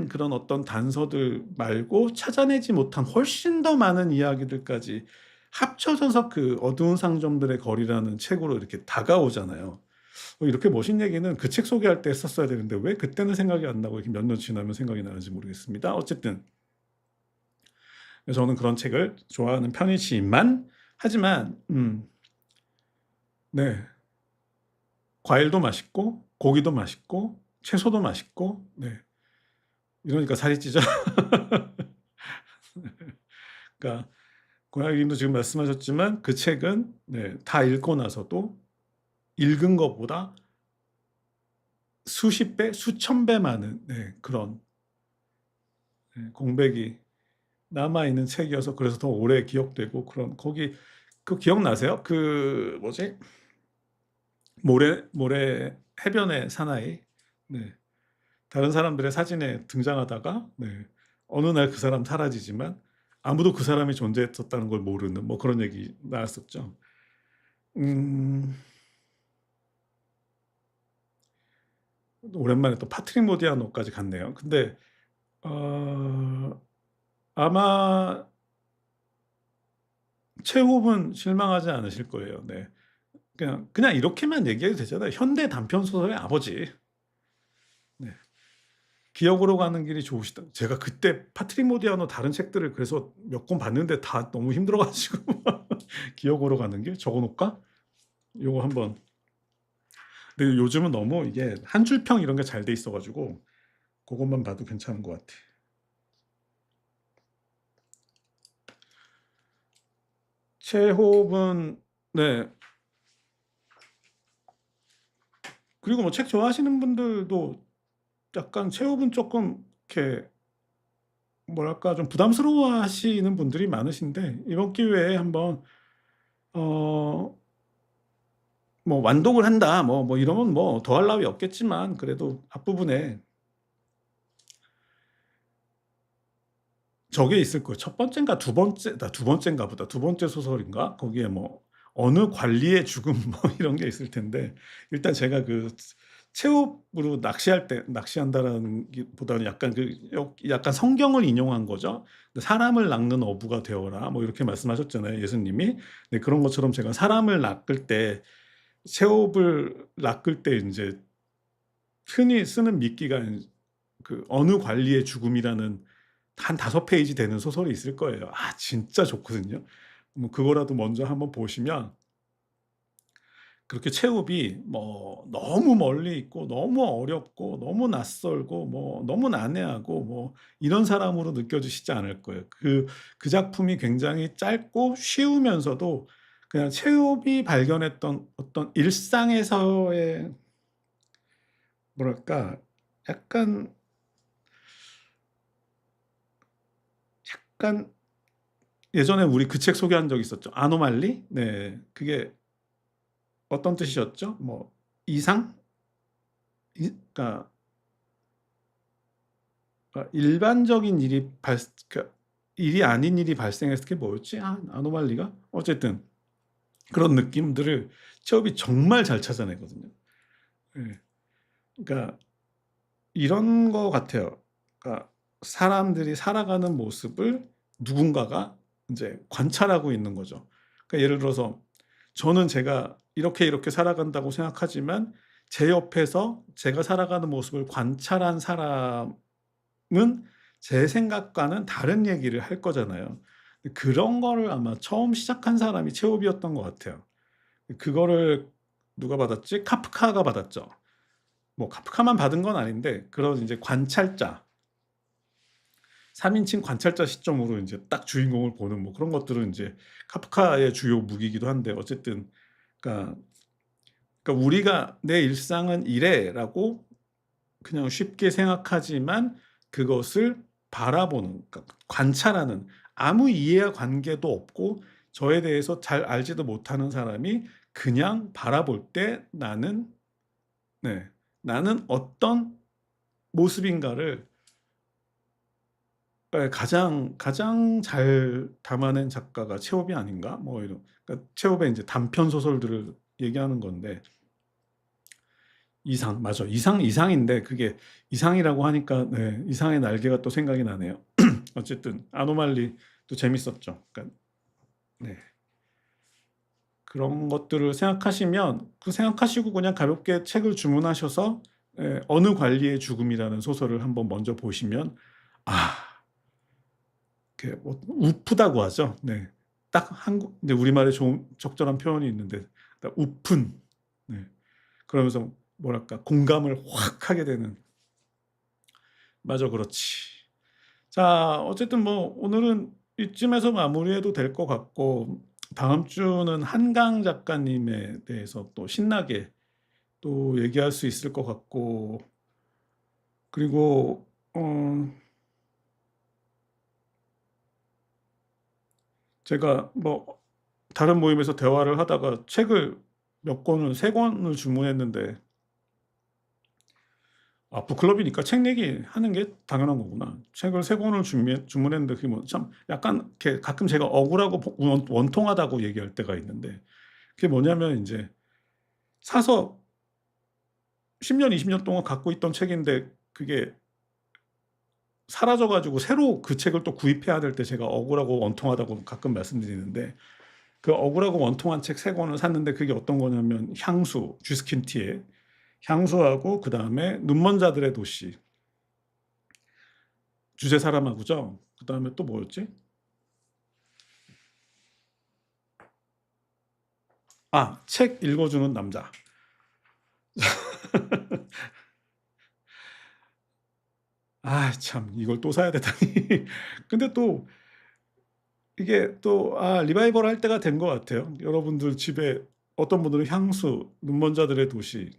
그런 어떤 단서들 말고 찾아내지 못한 훨씬 더 많은 이야기들까지 합쳐져서 그 어두운 상점들의 거리라는 책으로 이렇게 다가오잖아요. 이렇게 멋진 얘기는 그 책 소개할 때 했었어야 되는데 왜 그때는 생각이 안 나고 이렇게 몇 년 지나면 생각이 나는지 모르겠습니다. 어쨌든 저는 그런 책을 좋아하는 편이지만, 하지만 네, 과일도 맛있고 고기도 맛있고 채소도 맛있고, 네, 이러니까 살이 찌죠. 그러니까 고양이님도 지금 말씀하셨지만 그 책은, 네, 다 읽고 나서도 읽은 것보다 수십 배, 수천 배 많은, 네, 그런, 네, 공백이 남아 있는 책이어서 그래서 더 오래 기억되고, 그런 거기 그 기억나세요? 그 뭐지? 모래 해변의 사나이. 네. 다른 사람들의 사진에 등장하다가, 네, 어느 날 그 사람 사라지지만 아무도 그 사람이 존재했었다는 걸 모르는, 뭐 그런 얘기 나왔었죠. 음, 오랜만에 또 파트릭 모디아노까지 갔네요. 근데 어, 아마 최후은 실망하지 않으실 거예요. 네. 그냥 이렇게만 얘기해도 되잖아요. 현대 단편 소설의 아버지. 네. 기억으로 가는 길이 좋으시다. 제가 그때 파트릭 모디아노 다른 책들을 그래서 몇 권 봤는데 다 너무 힘들어가지고 기억으로 가는 길 적어놓을까? 요거 한번. 근데 요즘은 너무 이게 한 줄평 이런 게 잘 돼 있어가지고 그것만 봐도 괜찮은 것 같아. 체홉은, 네. 그리고 뭐 책 좋아하시는 분들도 약간 체홉은 조금 이렇게 뭐랄까 좀 부담스러워하시는 분들이 많으신데, 이번 기회에 한번 어 뭐 완독을 한다 뭐 이러면 뭐 더할 나위 없겠지만, 그래도 앞부분에 저게 있을 거예요. 첫 번째인가 두 번째인가 보다. 두 번째 소설인가? 거기에 뭐 어느 관리의 죽음 뭐 이런 게 있을 텐데, 일단 제가 그 체육으로 낚시한다라는 보다는 약간 성경을 인용한 거죠. 사람을 낚는 어부가 되어라 뭐 이렇게 말씀하셨잖아요, 예수님이. 네, 그런 것처럼 제가 사람을 낚을 때, 체업을 낚을 때 이제 흔히 쓰는 미끼가 그 어느 관리의 죽음이라는 한 5페이지 되는 소설이 있을 거예요. 진짜 좋거든요. 뭐 그거라도 먼저 한번 보시면, 그렇게 체업이 뭐 너무 멀리 있고 너무 어렵고 너무 낯설고 뭐 너무 난해하고 뭐 이런 사람으로 느껴지시지 않을 거예요. 그 작품이 굉장히 짧고 쉬우면서도 그냥 체업이 발견했던 어떤 일상에서의 뭐랄까 약간 약간 예전에 우리 그 책 소개한 적 있었죠. 아노말리? 네. 그게 어떤 뜻이었죠? 뭐 이상? 그러니까 일반적인 일이 아닌 일이 발생했을 게 뭐였지? 아노말리가? 어쨌든 그런 느낌들을 체업이 정말 잘 찾아내거든요. 예. 그러니까 이런 거 같아요. 그러니까 사람들이 살아가는 모습을 누군가가 이제 관찰하고 있는 거죠. 그러니까 예를 들어서 저는 제가 이렇게 살아간다고 생각하지만, 제 옆에서 제가 살아가는 모습을 관찰한 사람은 제 생각과는 다른 얘기를 할 거잖아요. 그런 거를 아마 처음 시작한 사람이 체홉이었던 것 같아요. 그거를 누가 받았지? 카프카가 받았죠. 뭐 카프카만 받은 건 아닌데 그런 이제 관찰자, 3인칭 관찰자 시점으로 인제 딱 주인공을 보는 뭐 그런 것들은 인제 카프카의 주요 무기이기도 한데 어쨌든 그러니까 우리가 '내 일상은 이래.'라고 그냥 쉽게 생각하지만 그것을 바라보는, 그러니까 관찰하는, 아무 이해와 관계도 없고 저에 대해서 잘 알지도 못하는 사람이 그냥 바라볼 때 나는, 네, 나는 어떤 모습인가를 예 가장 잘 담아낸 작가가 체홉이 아닌가? 뭐 이런, 그러니까 체홉의 인제 단편 소설들을 얘기하는 건데, 이상 맞아. 이상인데 그게 이상이라고 하니까 네 이상의 날개가 또 생각이 나네요. 어쨌든 아노말리도 재밌었죠. 그러니까 네. 그런 것들을 생각하시면 그 생각하시고 그냥 가볍게 책을 주문하셔서 예 어느 관리의 죽음이라는 소설을 한번 먼저 보시면 아 그 뭐 우프다고 하죠. 네. 딱 한국 이제 우리말에 좋은 적절한 표현이 있는데 딱 우픈. 네. 그러면서 뭐랄까 공감을 확 하게 되는. 맞아. 그렇지. 자 어쨌든 뭐 오늘은 이쯤에서 마무리해도 될 것 같고 다음 주는 한강 작가님에 대해서 또 신나게 또 얘기할 수 있을 것 같고, 그리고 제가 뭐 다른 모임에서 대화를 하다가 책을 몇 권을 3 권을 주문했는데 아 북클럽이니까 책 얘기하는 게 당연한 거구나. 책을 3 권을 주문했는데 그게 뭐 참 약간 이렇게 가끔 제가 억울하고 원통하다고 얘기할 때가 있는데 그게 뭐냐면 인제 사서 10년 20년 동안 갖고 있던 책인데 그게 사라져 가지고 새로 그 책을 또 구입해야 될 때 제가 억울하고 원통하다고 가끔 말씀드리는데, 그 억울하고 원통한 책 3 권을 샀는데 그게 어떤 거냐면 향수, 쥐스킨티의 향수하고 그다음에 눈먼 자들의 도시, 주제 사람하고죠. 그다음에 또 뭐였지? 아 책 읽어 주는 남자. 아 참 이걸 또 사야 되다니. 근데 또 이게 또 리바이벌 할 때가 된 것 같아요. 여러분들 집에 어떤 분들은 향수, 눈먼 자들의 도시,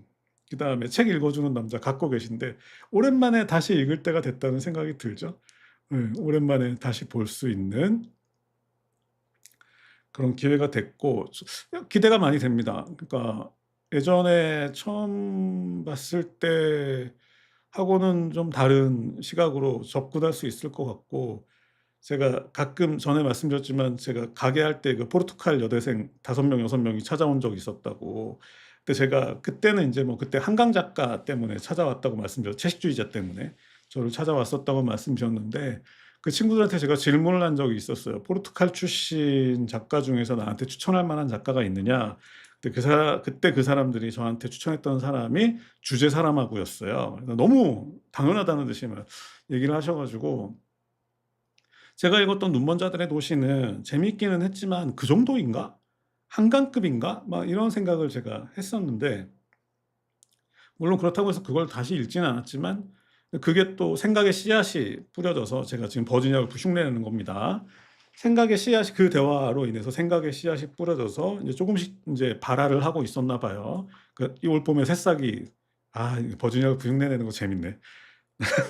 그다음에 책 읽어 주는 남자 갖고 계신데 오랜만에 다시 읽을 때가 됐다는 생각이 들죠. 예. 오랜만에 다시 볼 수 있는 그런 기회가 됐고 기대가 많이 됩니다. 그러니까 예전에 처음 봤을 때하고는 좀 다른 시각으로 접근할 수 있을 것 같고, 제가 가끔 전에 말씀드렸지만 제가 가게 할 때 그 포르투갈 여대생 5 명, 6 명이 찾아온 적이 있었다고. 근데 제가 그때는 인제 뭐 그때 한강 작가 때문에 찾아왔다고 채식주의자 때문에 저를 찾아왔었다고 말씀드렸는데, 그 친구들한테 제가 질문을 한 적이 있었어요. "포르투갈 출신 작가 중에서 나한테 추천할 만한 작가가 있느냐?" 근데 그때 그 사람들이 저한테 추천했던 사람이 주제 사람하고였어요. 그래서 너무 당연하다는 듯이 막 얘기를 하셔 가지고 제가 읽었던 눈먼 자들의 도시는 재미있기는 했지만 '그 정도인가? 한강급인가?' 막 이런 생각을 제가 했었는데, 물론 그렇다고 해서 그걸 다시 읽지는 않았지만 그게 또 생각의 씨앗이 뿌려져서 제가 지금 버지니아 골프 흉내내는 겁니다. 생각의 씨앗이 그 대화로 인해서 생각의 씨앗이 뿌려져서 이제 조금씩 인제 발화를 하고 있었나 봐요. 그 이 올 봄에 새싹이 이 버지니아 골프 흉내내는 거 재밌네.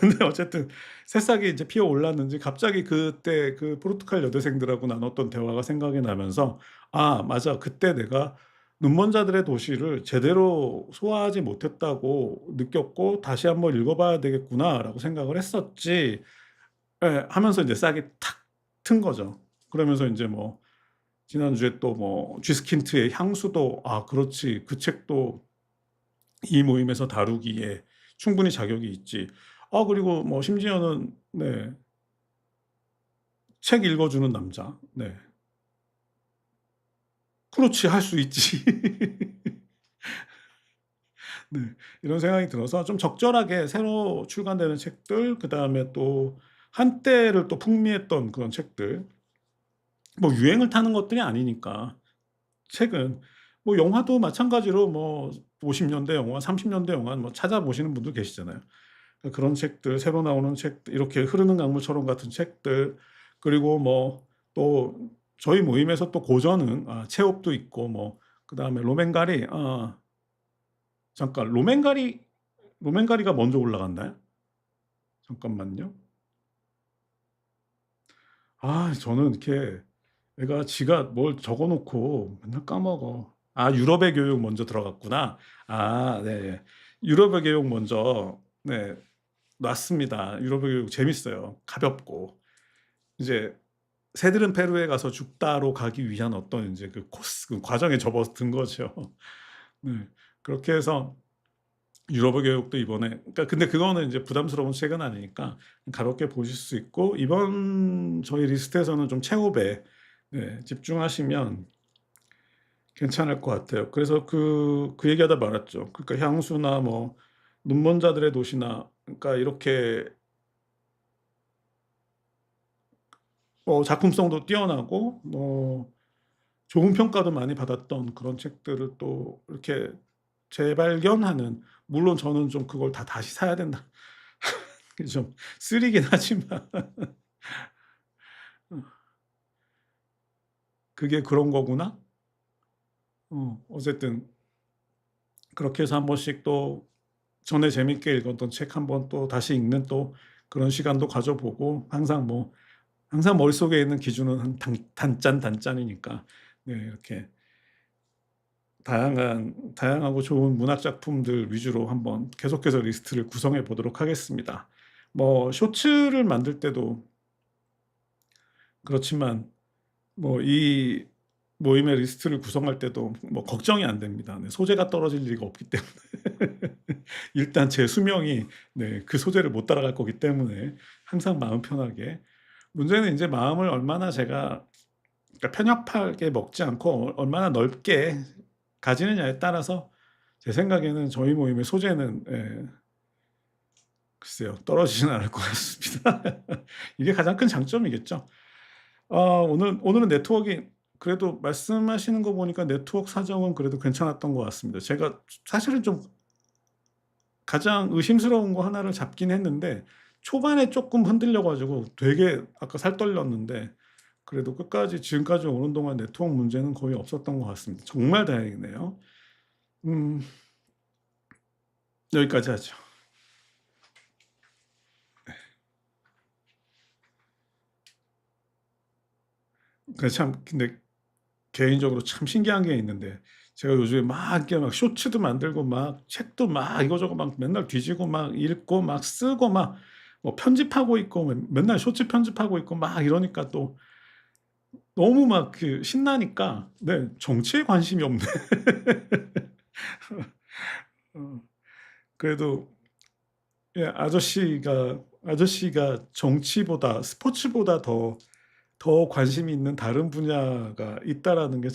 근데 어쨌든 새싹이 이제 피어올랐는지 갑자기 그때 그 포르투갈 여대생들하고 나눴던 대화가 생각이 나면서 '아 맞아. 그때 내가 눈먼 자들의 도시를 제대로 소화하지 못했다고 느꼈고 다시 한번 읽어 봐야 되겠구나.'라고 생각을 했었지, 예 하면서 인제 싹이 탁 튼 거죠. 그러면서 인제 뭐 지난주에 또 뭐 쥐스킨트의 향수도 '아 그렇지. 그 책도 이 모임에서 다루기에 충분히 자격이 있지.' 그리고 뭐 심지어는 네 책 읽어 주는 남자. 네. 그렇지. 할 수 있지. 네. 이런 생각이 들어서 좀 적절하게 새로 출간되는 책들, 그다음에 또 한때를 또 풍미했던 그런 책들, 뭐 유행을 타는 것들이 아니니까 책은 뭐 영화도 마찬가지로 뭐 50 년대 영화, 30 년대 영화 뭐 찾아보시는 분도 계시잖아요. 그런 책들, 새로 나오는 책들, 이렇게 흐르는 강물처럼 같은 책들, 그리고 뭐 또 저희 모임에서 또 고전은 체홉도 있고 뭐 그다음에 로맨가리, 잠깐, 로맨가리가 먼저 올라갔나요? 잠깐만요. 저는 이렇게 애가 지가 뭘 적어 놓고 맨날 까먹어. 유럽의 교육 먼저 들어갔구나. 네. 유럽의 교육 먼저, 네, 놨습니다. 유럽의 교육 재밌어요. 가볍고. 이제 새들은 페루에 가서 죽다로 가기 위한 어떤 인제 그 코스, 그 과정에 접어든 거죠. 네. 그렇게 해서 유럽어 교육도 이번에, 그러니까 근데 그거는 인제 부담스러운 책은 아니니까 가볍게 보실 수 있고, 이번 저희 리스트에서는 좀 체홉에, 네, 집중하시면 괜찮을 것 같아요. 그래서 그 얘기하다 말았죠. 그러니까 향수나 뭐 눈먼 자들의 도시나, 그러니까 이렇게 작품성도 뛰어나고 뭐 좋은 평가도 많이 받았던 그런 책들을 또 이렇게 재발견하는, 물론 저는 좀 그걸 다 다시 사야 된다. 그게 좀 쓰리긴 하지만 그게 그런 거구나. 어쨌든 그렇게 해서 한 번씩 또 전에 재밌게 읽었던 책 한 번 또 다시 읽는 또 그런 시간도 가져보고, 항상 머릿속에 있는 기준은 한 단짠이니까, 네, 이렇게 다양하고 좋은 문학 작품들 위주로 한번 계속해서 리스트를 구성해 보도록 하겠습니다. 뭐 쇼츠를 만들 때도 그렇지만 뭐 이 모임의 리스트를 구성할 때도 뭐 걱정이 안 됩니다. 네, 소재가 떨어질 리가 없기 때문에 일단 제 수명이, 네, 그 소재를 못 따라갈 거기 때문에 항상 마음 편하게. 문제는 인제 마음을 얼마나 제가, 그러니까 편협하게 먹지 않고 얼마나 넓게 가지느냐에 따라서 제 생각에는 저희 모임의 소재는, 글쎄요, 떨어지진 않을 것 같습니다. 이게 가장 큰 장점이겠죠. 오늘은 네트워킹, 그래도 말씀하시는 거 보니까 네트워크 사정은 그래도 괜찮았던 것 같습니다. 제가 사실은 좀 가장 의심스러운 거 하나를 잡긴 했는데 초반에 쪼끔 흔들려 가지고 되게 아까 살 떨렸는데, 그래도 끝까지 지금까지 오는 동안 네트워크 문제는 거의 없었던 것 같습니다. 정말 다행이네요. 음 여기까지 하죠. 참, 근데 개인적으로 참 신기한 게 있는데, 제가 요즘에 막 이렇게 막 쇼츠도 만들고 막 책도 막 이거저거 막 맨날 뒤지고 막 읽고 막 쓰고 막 뭐 편집하고 있고 맨날 쇼츠 편집하고 있고 막 이러니까 또 너무 막 신나니까, 네, 정치에 관심이 없네. 어 그래도, 예, 아저씨가 정치보다 스포츠보다 더 관심이 있는 다른 분야가 있다라는 게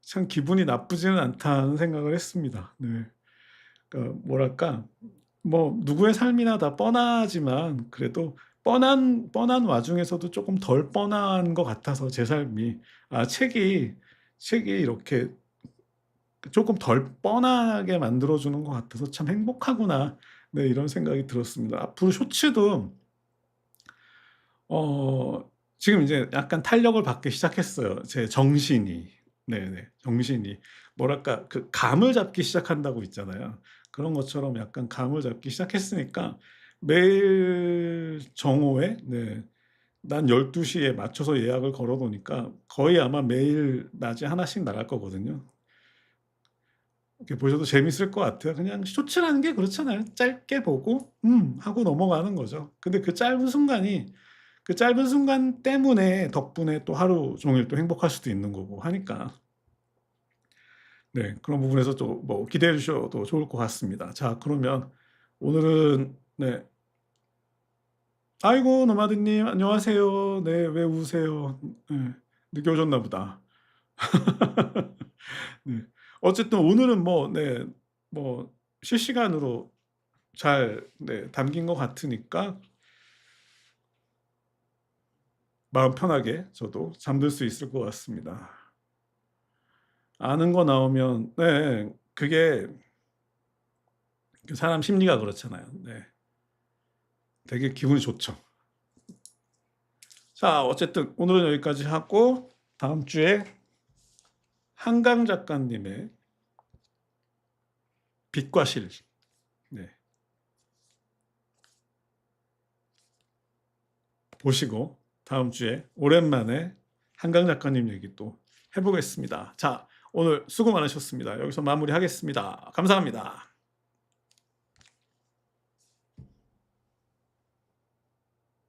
참 기분이 나쁘지는 않다는 생각을 했습니다. 네. 그러니까 뭐랄까, 뭐 누구의 삶이나 다 뻔하지만 그래도 뻔한 와중에서도 쪼끔 덜 뻔한 것 같아서 제 삶이, 책이 이렇게 쪼끔 덜 뻔하게 만들어 주는 것 같아서 '참 행복하구나.' 네, 이런 생각이 들었습니다. 앞으로 쇼츠도 지금 이제 약간 탄력을 받기 시작했어요, 제 정신이. 네네. 정신이. 뭐랄까, 그 감을 잡기 시작한다고 있잖아요. 그런 것처럼 약간 감을 잡기 시작했으니까 매일 정오에, 네, 난 12 시에 맞춰서 예약을 걸어 놓으니까 거의 아마 매일 낮에 하나씩 나갈 거거든요. 이렇게 보셔도 재밌을 것 같아요. 그냥 쇼츠라는 게 그렇잖아요. 짧게 보고 하고 넘어가는 거죠. 근데 그 짧은 순간 때문에 덕분에 또 하루 종일 또 행복할 수도 있는 거고 하니까, 네, 그런 부분에서 또 뭐 기대해 주셔도 좋을 것 같습니다. 자, 그러면 오늘은, 네. 아이고, 노마드님 안녕하세요. 네, 왜 우세요? 네. 늦게 오셨나 보다. 네. 어쨌든 오늘은 뭐, 네, 뭐 실시간으로 잘, 네, 담긴 것 같으니까 마음 편하게 저도 잠들 수 있을 것 같습니다. 아는 거 나오면, 네, 그게 사람 심리가 그렇잖아요. 네. 되게 기분이 좋죠. 자, 어쨌든 오늘은 여기까지 하고 다음 주에 한강 작가님의 빛과 실. 네. 보시고 다음 주에 오랜만에 한강 작가님 얘기 또 해보겠습니다. 자, 오늘 수고 많으셨습니다. 여기서 마무리하겠습니다. 감사합니다.